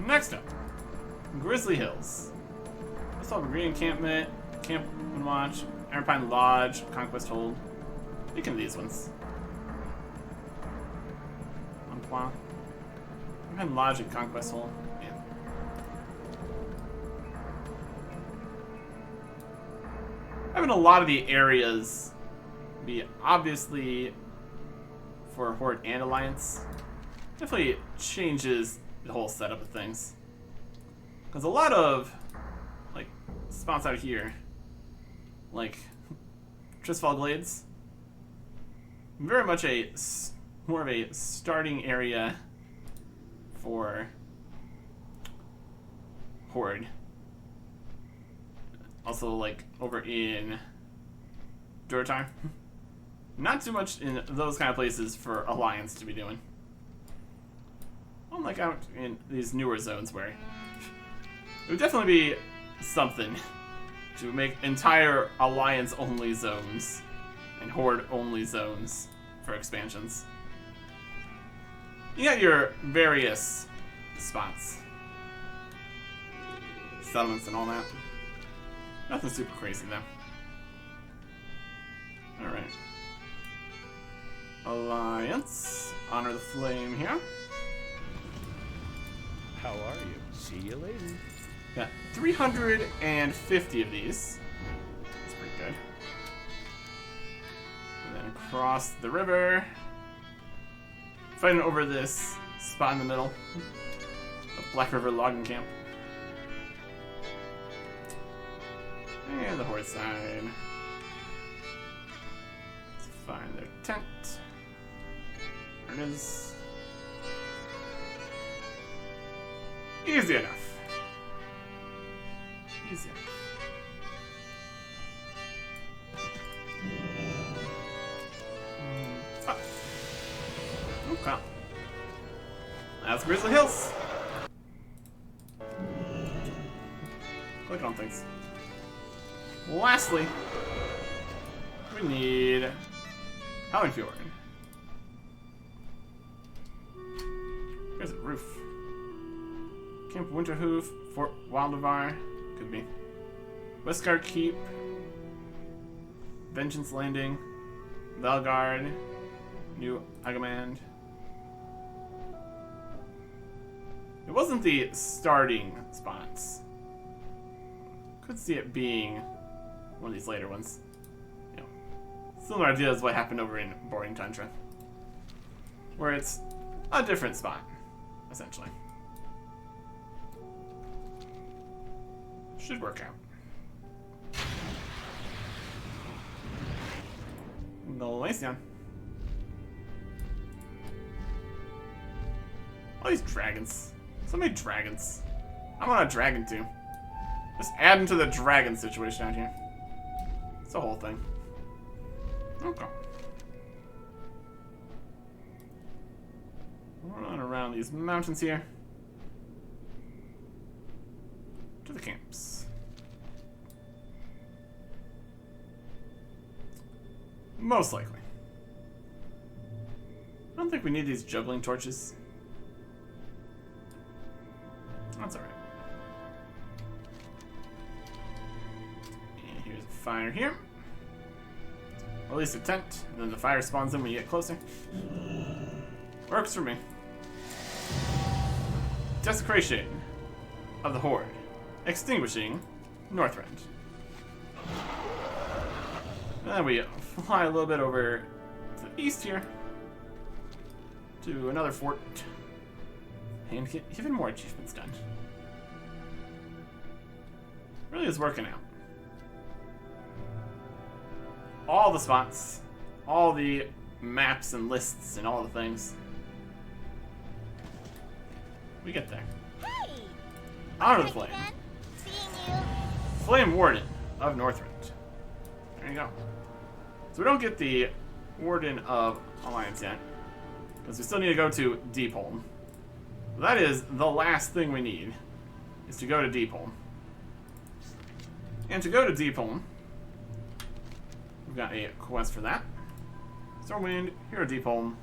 Next up, Grizzly Hills. Let's have a green encampment, Camp and Watch, Ironpine Lodge, Conquest Hold. Speaking of these ones. Ironpine Lodge and Conquest Hold. Yeah. Having a lot of the areas be obviously for Horde and Alliance definitely changes the whole setup of things. Because a lot of like spots out here, like Tristfall Glades, very much more of a starting area for Horde. Also, like over in Duratar, not too much in those kind of places for Alliance to be doing. Unlike out in these newer zones where it would definitely be something to make entire Alliance-only zones and Horde-only zones for expansions. You got your various spots, settlements and all that. Nothing super crazy though. Alright. Alliance. Honor the flame here. How are you? See you later. Got 350 of these. That's pretty good. And then across the river. Fighting over this spot in the middle. The Black River logging camp. And the horde side. Let's find their tent. There it is. Easy enough. Easy enough. Okay. That's Grizzly Hills. Click on things. Lastly, we need Howling Fjord. Here's a roof. Camp Winterhoof, Fort Waldevar, could be. Westguard Keep, Vengeance Landing, Belgard, New Agamand. It wasn't the starting spots. Could see it being one of these later ones. You know, similar idea as what happened over in Boring Tundra, where it's a different spot, essentially. Should work out. The Lycion. All these dragons. So many dragons. I want a dragon too. Just add into the dragon situation out here. It's a whole thing. Okay. Run around these mountains here. To the camps. Most likely. I don't think we need these juggling torches. That's alright. And here's a fire here. Or at least a tent, and then the fire spawns in when you get closer. Works for me. Desecration of the Horde. Extinguishing Northrend. And then we fly a little bit over to the east here. To another fort. And get even more achievements done. Really is working out. All the spots, all the maps and lists and all the things. We get there. Hey! Honor the Flame. Again. Seeing you. Flame Warden of Northrend. There you go. So we don't get the Warden of Alliance yet, because we still need to go to Deepholm. That is the last thing we need, is to go to Deepholm. And to go to Deepholm, we've got a quest for that. Stormwind, Hero Deepholm.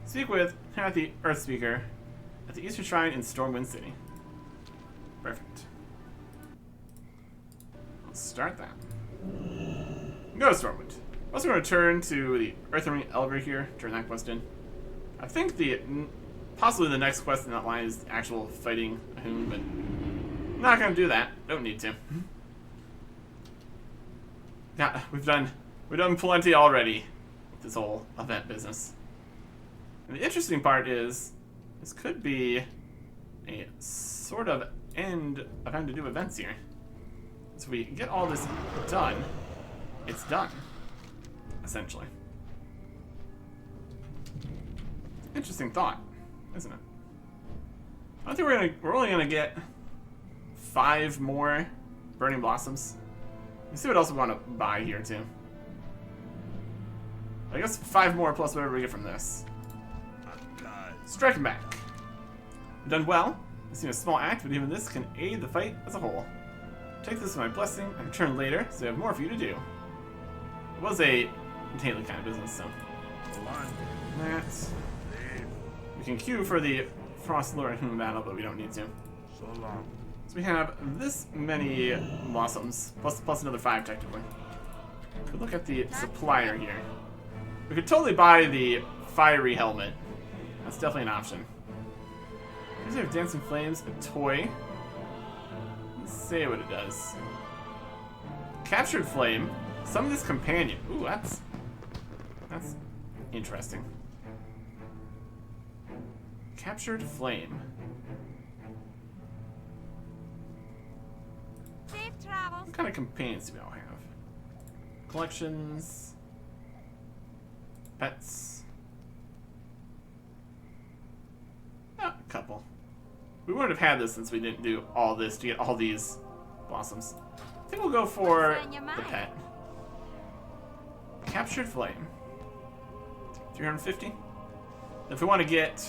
Speak with the Earth Speaker at the Eastern Shrine in Stormwind City. Perfect. Let's start that. Go to Stormwind. Also going to return to the Earthring Elder here, turn that quest in. I think possibly the next quest in that line is actual fighting a Hoon, but I'm not going to do that. Don't need to. Yeah, we've done plenty already with this whole event business. And the interesting part is, this could be a sort of end of having to do events here. So we get all this done, it's done, essentially. Interesting thought, isn't it? I think we're only gonna get 5 more Burning Blossoms. Let's see what else we want to buy here too. I guess 5 more plus whatever we get from this. Striking back. Done well. I've seen a small act, but even this can aid the fight as a whole. Take this as my blessing and return later, so I have more for you to do. It was a daily kind of business, so. That. We can queue for the Frost Lord and Human battle, but we don't need to. So long. So we have this many blossoms, plus another 5 technically. Could look at the supplier here. We could totally buy the fiery helmet. That's definitely an option. Here's our Dancing Flames, a toy. Let's see what it does. Captured Flame. Summon this companion. Ooh, that's interesting. Captured Flame. Safe travels. What kind of companions do we all have? Collections. Pets. Oh, a couple. We wouldn't have had this since we didn't do all this to get all these blossoms. I think we'll go for What's on your the mind? pet. Captured Flame. 350. If we want to get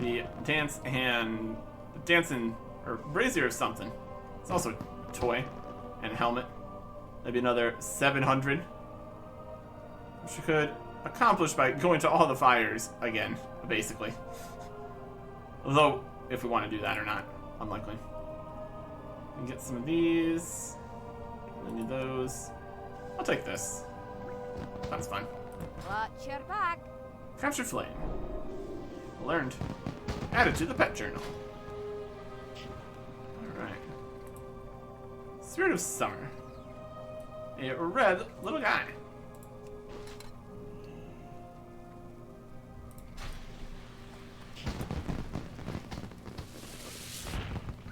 the dance and the dancing or brazier or something, it's also a toy and a helmet. That'd be another 700, which we could accomplish by going to all the fires again, basically. Although, if we want to do that or not, unlikely. We can get some of these. I need those. I'll take this. That's fine. Watch your back. Capture Flame. Learned. Added to the pet journal. Alright. Spirit of Summer. A red little guy.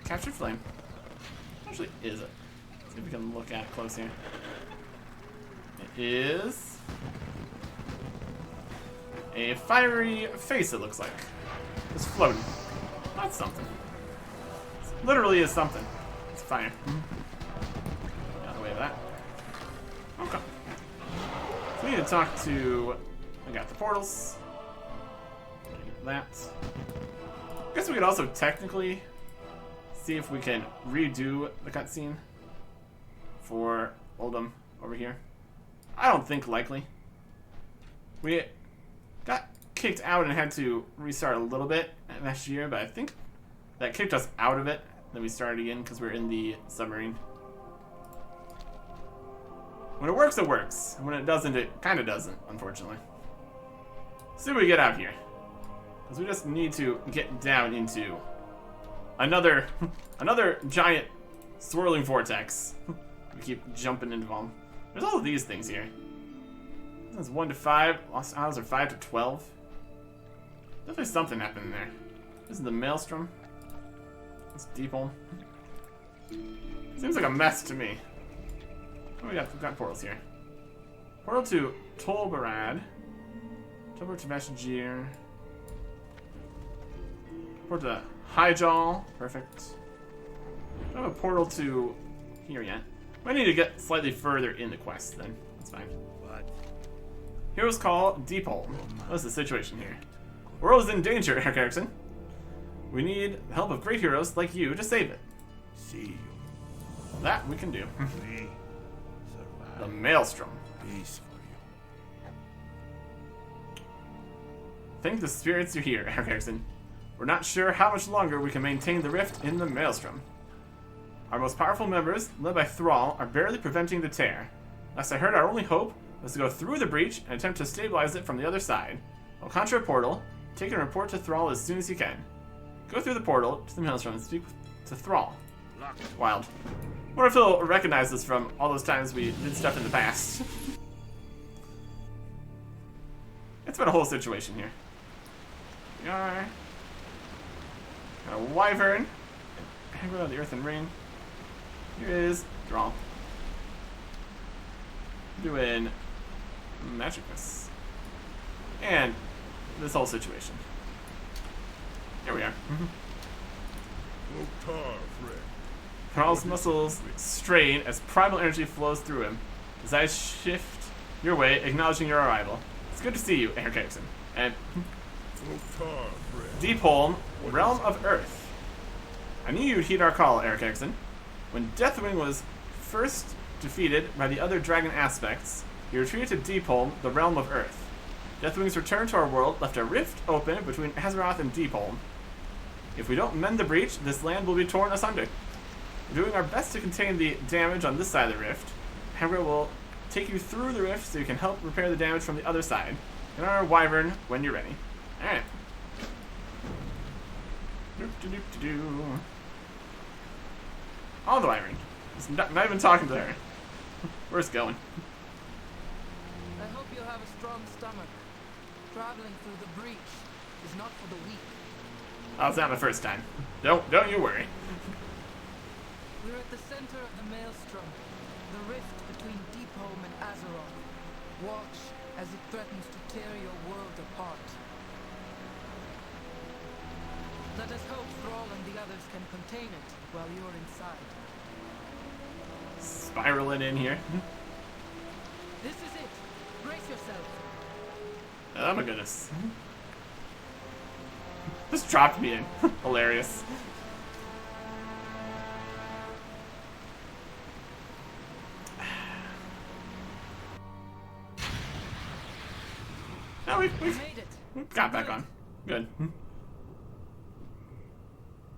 Captured Flame. What actually is it? Let's see if we can look at it close here. It is a fiery face, it looks like. It's floating. That's something. It literally is something. It's fire. Get out of the way of that. Okay. So we need to talk to... I got the portals. Get that. I guess we could also technically see if we can redo the cutscene for Oldham over here. I don't think likely. We got kicked out and had to restart a little bit last year, but I think that kicked us out of it. Then we started again because we're in the submarine. When it works, it works. And when it doesn't, it kind of doesn't, unfortunately. See what we get out here. Because we just need to get down into another giant swirling vortex. We keep jumping into them. There's all of these things here. That's 1 to 5. Lost Isles are 5 to 12. Definitely something happened there. This is the Maelstrom. It's deep hole. Seems like a mess to me. Oh, we've got portals here. Portal to Tolbarad. Portal to Mashajir. Portal to Highjaw. Perfect. I don't have a portal to here yet. I need to get slightly further in the quest then. That's fine. What? Heroes Call Deep Hole. What's the situation here? World is in danger, Eric Erickson. We need the help of great heroes like you to save it. See you. That we can do. We The survive. Maelstrom. Peace for you. Thank the spirits you're here, Eric Erickson. We're not sure how much longer we can maintain the rift in the Maelstrom. Our most powerful members, led by Thrall, are barely preventing the tear. Last I heard, our only hope was to go through the breach and attempt to stabilize it from the other side. I'll conjure a portal. Take and report to Thrall as soon as you can. Go through the portal to the Maelstrom and speak to Thrall. Wild. I wonder if he'll recognize us from all those times we did stuff in the past. It's been a whole situation here. We are... Got a Wyvern. Hagrid of the Earth and Ring. Here is Thrall. Doing Magicus. And this whole situation. Here we are. Loktar, friend. Thrall's muscles strain as primal energy flows through him. His eyes shift your way, acknowledging your arrival. It's good to see you, Eric Erickson. And Loktar, friend. Deepholm, Realm of Earth. I knew you'd heed our call, Eric Erickson. When Deathwing was first defeated by the other dragon aspects, he retreated to Deepholm, the Realm of Earth. Deathwing's return to our world left a rift open between Azeroth and Deepholm. If we don't mend the breach, this land will be torn asunder. We're doing our best to contain the damage on this side of the rift. Hagrid will take you through the rift so you can help repair the damage from the other side. Get on our wyvern when you're ready. Alright. On the wyvern. Just not even talking to her. Where's it going? I hope you have a strong stomach. Traveling through the breach is not for the weak. Oh, it's not my first time. Don't you worry. We're at the center of the maelstrom, the rift between Deepholm and Azeroth. Watch as it threatens to tear your world apart. Let us hope Thrall and the others can contain it while you're inside. Spiraling in here. This is it. Brace yourself. Oh my goodness. Just dropped me in. Hilarious. Oh, we've Made it. got back on. Good.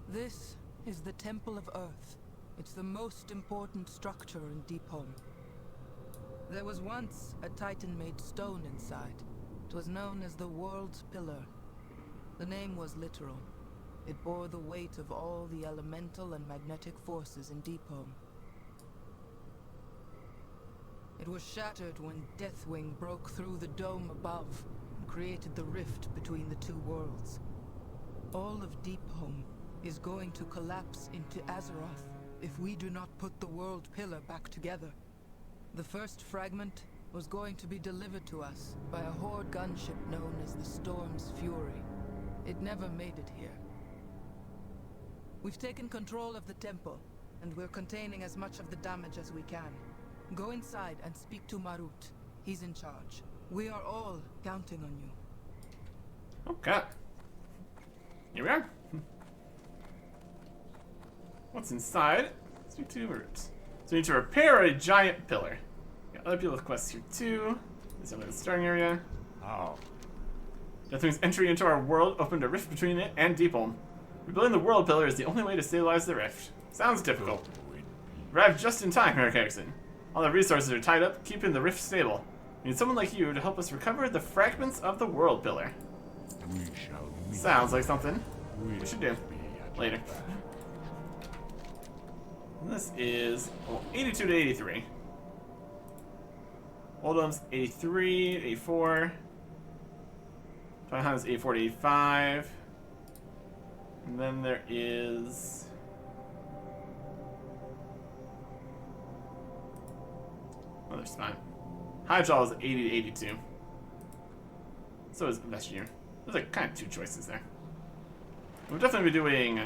This is the Temple of Earth. It's the most important structure in Deepholm. There was once a Titan-made stone inside. It was known as the World's Pillar. The name was literal. It bore the weight of all the elemental and magnetic forces in Deepholm. It was shattered when Deathwing broke through the dome above and created the rift between the two worlds. All of Deepholm is going to collapse into Azeroth if we do not put the World Pillar back together. The first fragment was going to be delivered to us by a Horde gunship known as the Storm's Fury. It never made it here. We've taken control of the temple, and we're containing as much of the damage as we can. Go inside and speak to Marut. He's in charge. We are all counting on you. Okay. Here we are. What's inside? Speak to roots. So we need to repair a giant pillar. Got other people with quests here too. This is the starting area. How? Deathwing's entry into our world opened a rift between it and Deepholm. Rebuilding the world pillar is the only way to stabilize the rift. Sounds difficult. Arrived just in time, Eric Erickson. All the resources are tied up, keeping the rift stable. We need someone like you to help us recover the fragments of the world pillar. We shall meet. Sounds like something we should do later. This is 82 to 83. Oldham's 83, 84. Twilight 84 to 85. And then there is another spot. Hydraul is 80 to 82. So is Vestigier. There's like kind of two choices there. We'll definitely be doing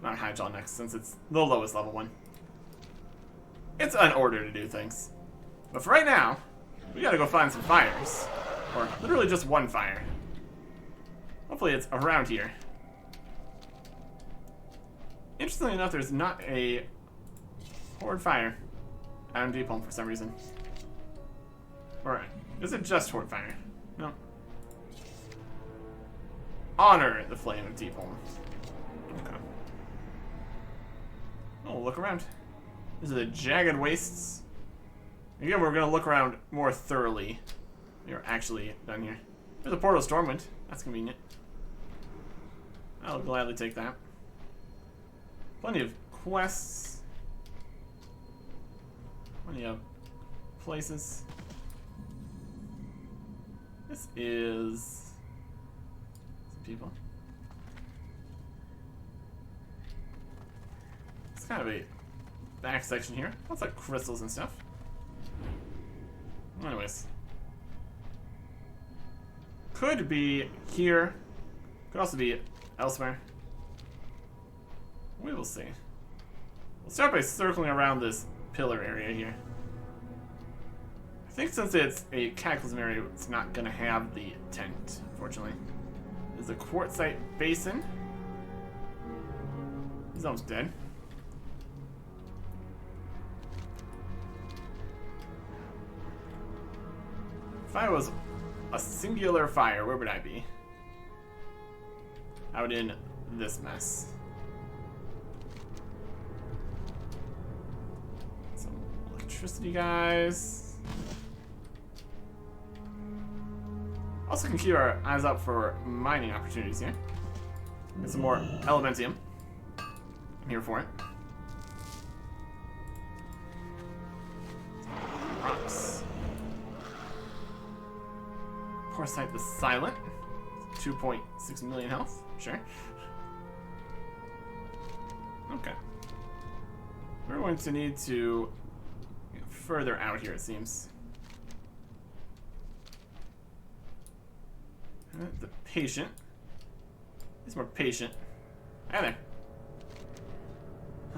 not Hydraul next, since it's the lowest level one. It's an order to do things. But for right now, we gotta go find some fires. Or literally just one fire. Hopefully it's around here. Interestingly enough, there's not a Horde fire out in Deepholm for some reason. Or is it just Horde fire? No. Honor the flame of Deepholm. Okay. Oh, look around. These are the jagged wastes. Again, we're gonna look around more thoroughly. We're actually done here. There's a portal Stormwind. That's convenient. I'll gladly take that. Plenty of quests. Plenty of places. This is some people. It's kind of a back section here. Lots of crystals and stuff. Anyways. Could be here. Could also be elsewhere. We will see. We'll start by circling around this pillar area here. I think since it's a Cataclysm area, it's not going to have the tent, unfortunately. There's a quartzite basin. He's almost dead. If I was a singular fire, where would I be? Out in this mess. Some electricity guys. Also can keep our eyes out for mining opportunities here. Get some more elementium. I'm here for it. Rocks. Foresight the Silent. 2.6 million health. Sure. Okay. We're going to need to get further out here, it seems. The patient. He's more patient. Hi there.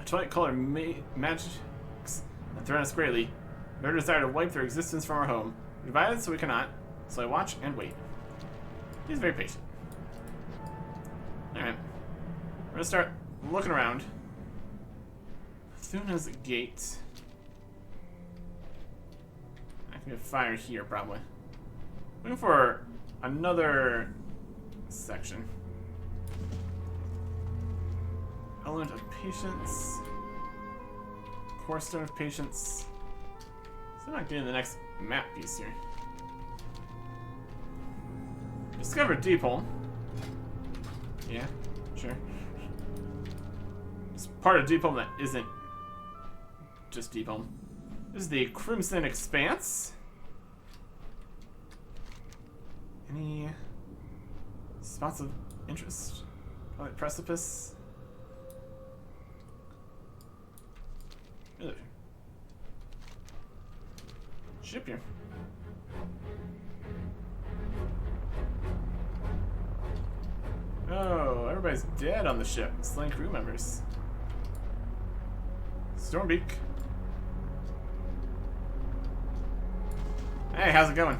Twilight color magics that threaten us greatly. We are desire to wipe their existence from our home. We divided so we cannot. So I watch and wait. He's very patient. Alright. We're gonna start looking around. Thuna's gate. I can get fire here, probably. Looking for another section. Element of Patience. Core Stone of Patience. So I'm not getting the next map piece here. Discover Deep Hole. Yeah, sure. It's part of Deep Hole that isn't just Deep Hole. This is the Crimson Expanse. Any spots of interest? Probably Precipice. Ship here. Oh, everybody's dead on the ship. Slain crew members. Stormbeak. Hey, how's it going?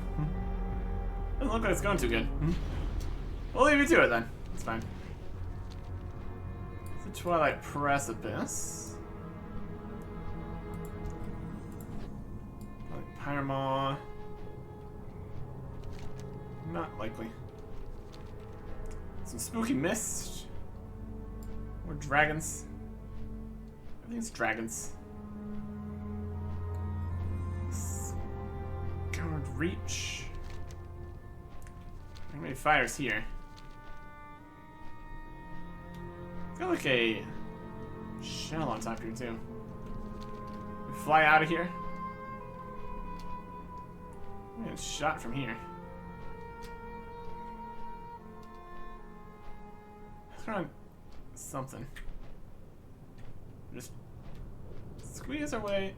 Doesn't look like it's going too good. We'll leave you to it then. It's fine. It's a Twilight Precipice. Pyramaw. Not likely. Some spooky mist. More dragons. Everything's dragons. Scoured Reach. How many fires here? Got like a shell on top here too. We fly out of here. I'm getting shot from here. Let's run something. Just squeeze our way.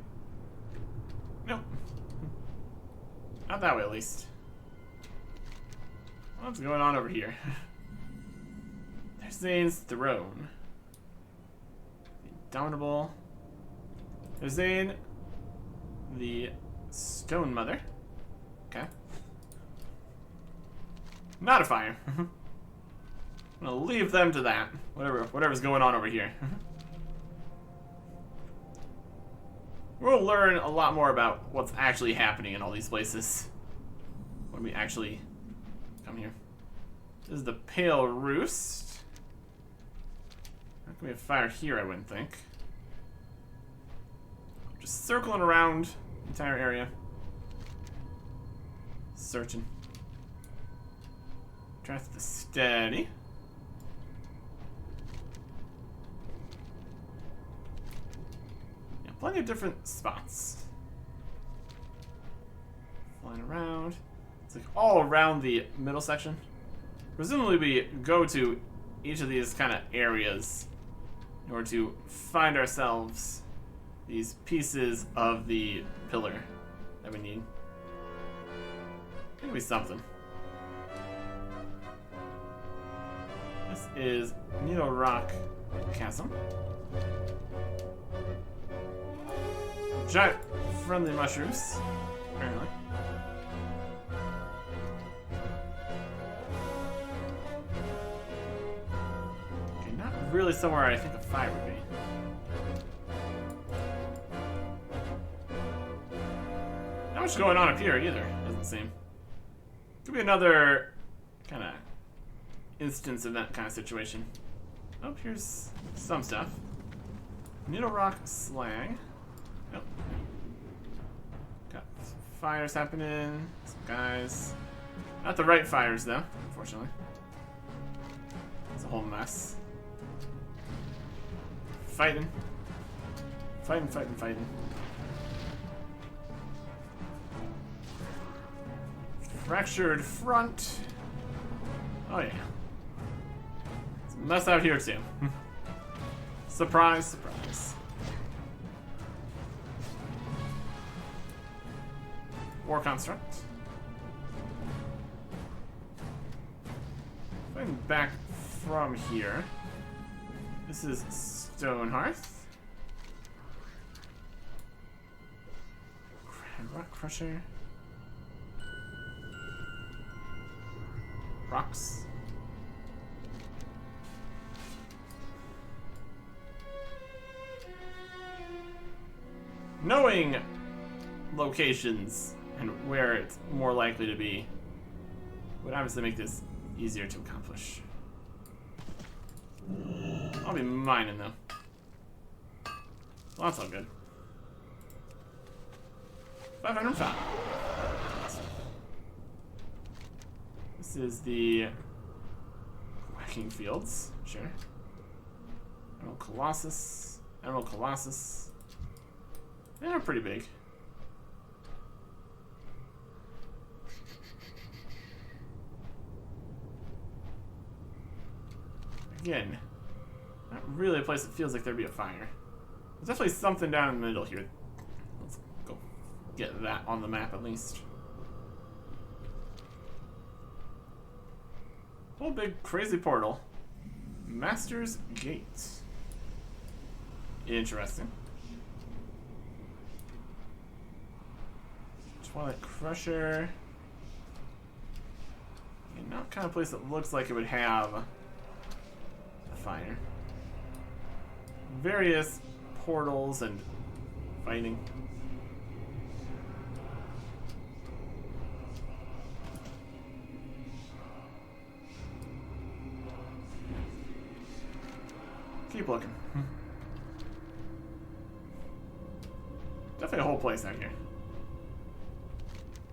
Nope. Not that way, at least. What's going on over here? There's Zane's throne. Indomitable. There's Zane, the Stone Mother. Okay. Not a fire. I'm gonna leave them to that. Whatever's going on over here. We'll learn a lot more about what's actually happening in all these places when we actually come here. This is the Pale Roost. Not gonna be a fire here, I wouldn't think. Just circling around the entire area. Searching. Draft the steady. Yeah, plenty of different spots. Flying around. It's like all around the middle section. Presumably we go to each of these kind of areas in order to find ourselves these pieces of the pillar that we need. It'll be something. This is Needle Rock Chasm. Giant friendly mushrooms, apparently. Okay, not really somewhere I think a fire would be. Not much going on up here either, doesn't seem. Could be another kind of instance of that kind of situation. Oh, here's some stuff. Needle Rock Slag. Nope. fires happening. Some guys. Not the right fires, though, unfortunately. It's a whole mess. Fighting. Fighting, fighting, fighting. Fractured front. Oh, yeah. It's a mess out here, too. Surprise, surprise. War construct. Going back from here. This is Stone Hearth. Rock Crusher. Rocks. Knowing locations and where it's more likely to be would obviously make this easier to accomplish. I'll be mining though. Well, that's all good. 505. This is the Whacking Fields, sure. Emerald Colossus. Emerald Colossus. They're pretty big. Again, not really a place that feels like there'd be a fire. There's definitely something down in the middle here. Let's go get that on the map at least. Whole big crazy portal. Master's Gate. Interesting. Twilight Crusher. And not kind of place that looks like it would have a fire. Various portals and fighting. Keep looking. Definitely a whole place out here.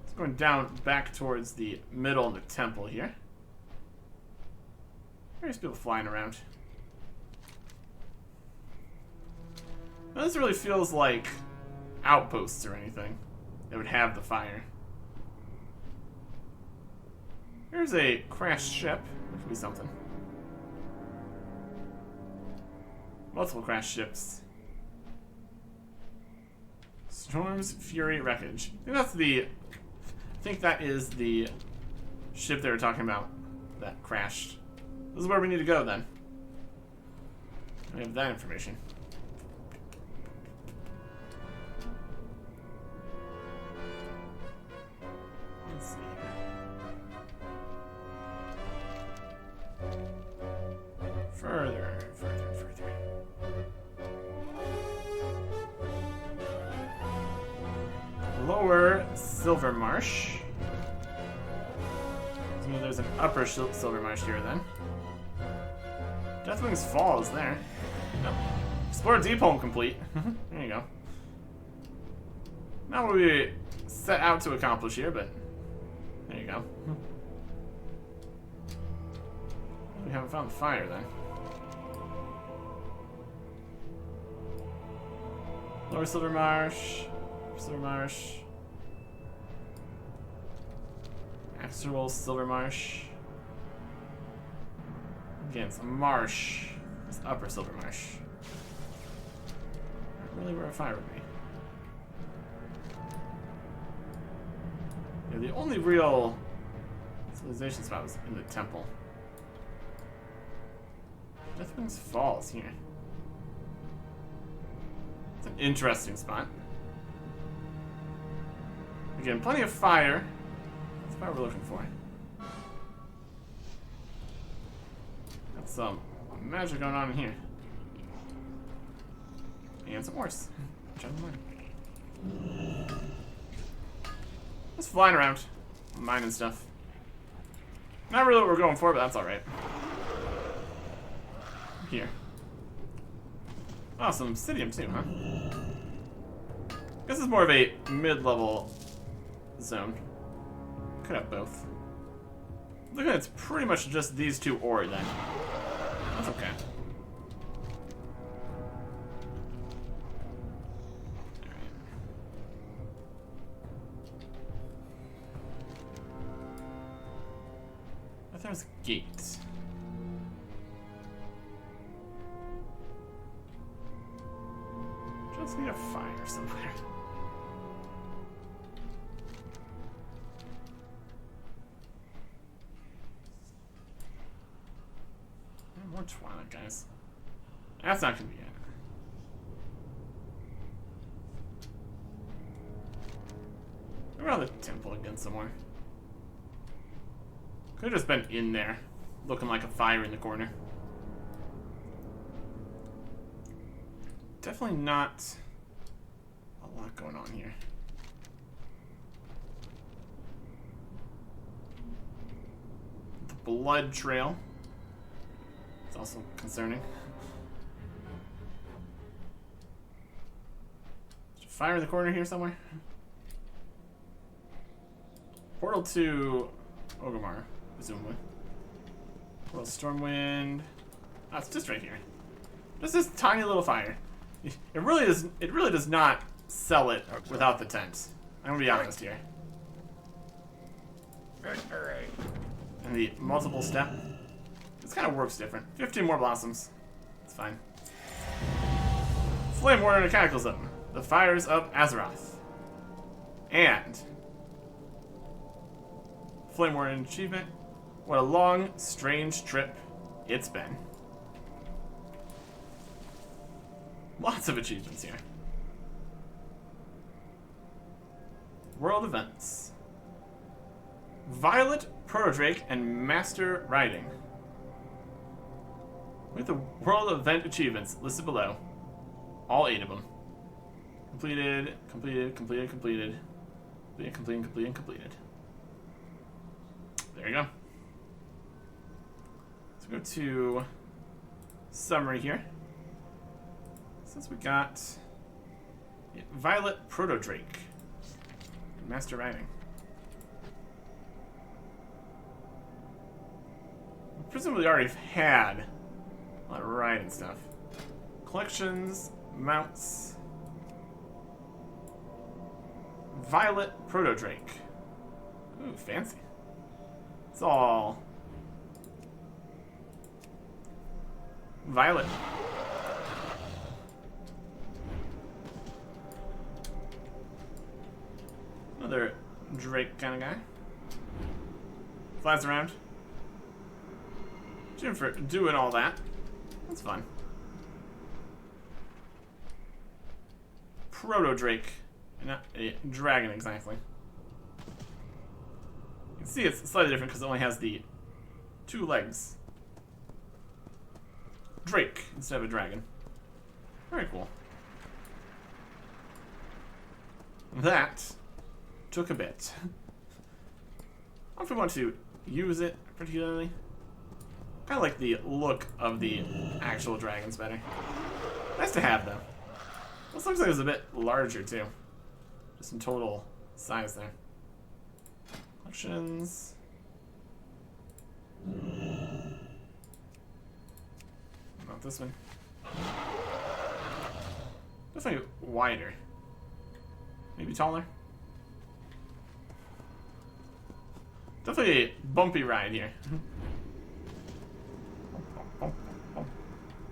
It's going down back towards the middle of the temple here. Various people flying around. Now, this really feels like outposts or anything that would have the fire. Here's a crashed ship. That could be something. Multiple crashed ships. Storm's Fury Wreckage. I think that is the ship they were talking about that crashed. This is where we need to go then. We have that information. Let's see here. Further. Lower Silver Marsh. So there's an upper Silver Marsh here then. Deathwing's Fall is there. No. Explore Deep Home complete. There you go. Not what we set out to accomplish here, but there you go. We haven't found the fire then. Lower Silver Marsh. Silver Marsh. Actual Silver Marsh. Again, it's a marsh. It's upper Silver Marsh. Not really where a fire would be. Yeah, the only real civilization spot was in the temple. Deathwing's Fall is here. It's an interesting spot. Again, plenty of fire. That's what we're looking for. Got some magic going on in here. And some horse. Just flying around. Mining stuff. Not really what we're going for, but that's alright. Here. Oh, some obsidian too, huh? This is more of a mid-level zone. Could have both. Look at it's pretty much just these two ore then. That's okay. I thought it was a gate. Just need a fire somewhere. More Twilight, guys. That's not gonna be it. Around the temple again somewhere. Could have just been in there, looking like a fire in the corner. Definitely not a lot going on here. The blood trail. It's also concerning. Is there fire in the corner here somewhere? Portal to Orgrimmar, presumably. Portal Stormwind. Oh, it's just right here. Just this tiny little fire. It really does not sell it without the tent. I'm gonna be honest here. And the multiple step. This kind of works different. 15 more blossoms. It's fine. Flame Warrior and Cataclysm. The Fires of Azeroth. And Flame Warrior achievement. What a long, strange trip it's been. Lots of achievements here. World events. Violet, Protodrake, and Master Riding. With the world event achievements listed below. All 8 of them. Completed, completed, completed, completed. Completed, completed, completed. There you go. Let's go to summary here. Since we got Violet Protodrake. Master Riding. We presumably already had a lot of riding stuff. Collections, mounts. Violet Protodrake. Ooh, fancy. It's all violet. Another Drake kind of guy. Flies around. Jim for doing all that. That's fun. Proto-Drake. Not a dragon exactly. You can see it's slightly different because it only has the 2 legs. Drake instead of a dragon. Very cool. That took a bit. I don't know if we want to use it particularly. Kind of like the look of the actual dragons better. Nice to have though. This looks like it's a bit larger too. Just in total size there. Collections. Not this one. Definitely wider. Maybe taller. Definitely a bumpy ride here.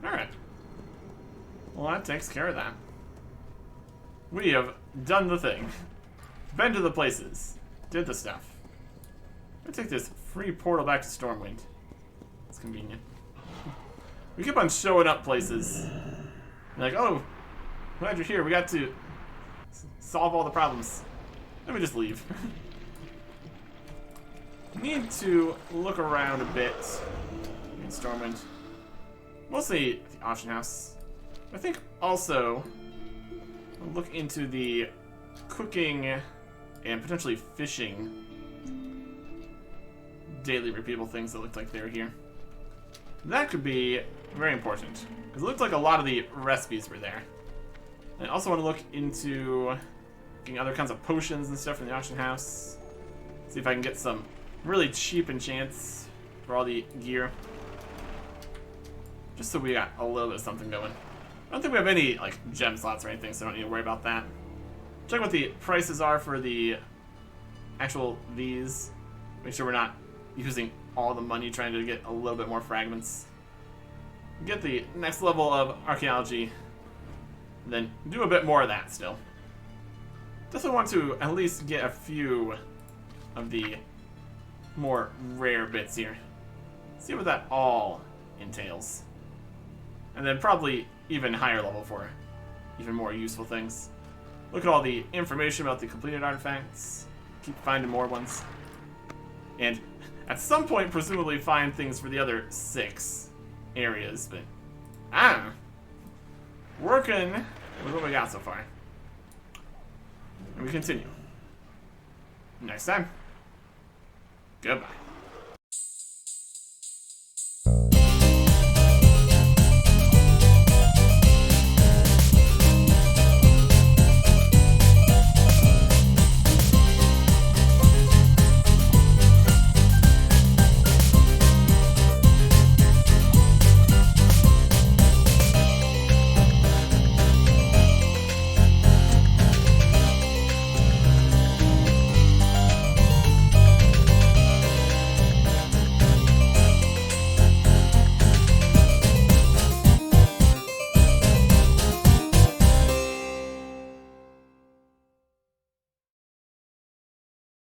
Alright. Well, that takes care of that. We have done the thing. Been to the places. Did the stuff. I'm gonna take this free portal back to Stormwind. It's convenient. We keep on showing up places. Like, oh, glad you're here. We got to solve all the problems. Let me just leave. Need to look around a bit in Stormwind. Mostly the auction house. I think also look into the cooking and potentially fishing daily repeatable things that looked like they were here. That could be very important because it looked like a lot of the recipes were there. I also want to look into getting other kinds of potions and stuff from the auction house. See if I can get some really cheap enchants for all the gear. Just so we got a little bit of something going. I don't think we have any like gem slots or anything, so I don't need to worry about that. Check what the prices are for the actual these. Make sure we're not using all the money trying to get a little bit more fragments. Get the next level of archaeology, then do a bit more of that still. Definitely want to at least get a few of the more rare bits here. See what that all entails. And then probably even higher level for even more useful things. Look at all the information about the completed artifacts. Keep finding more ones. And at some point, presumably find things for the other 6 areas, but I don't know. Working with what we got so far. And we continue. Next time. Goodbye.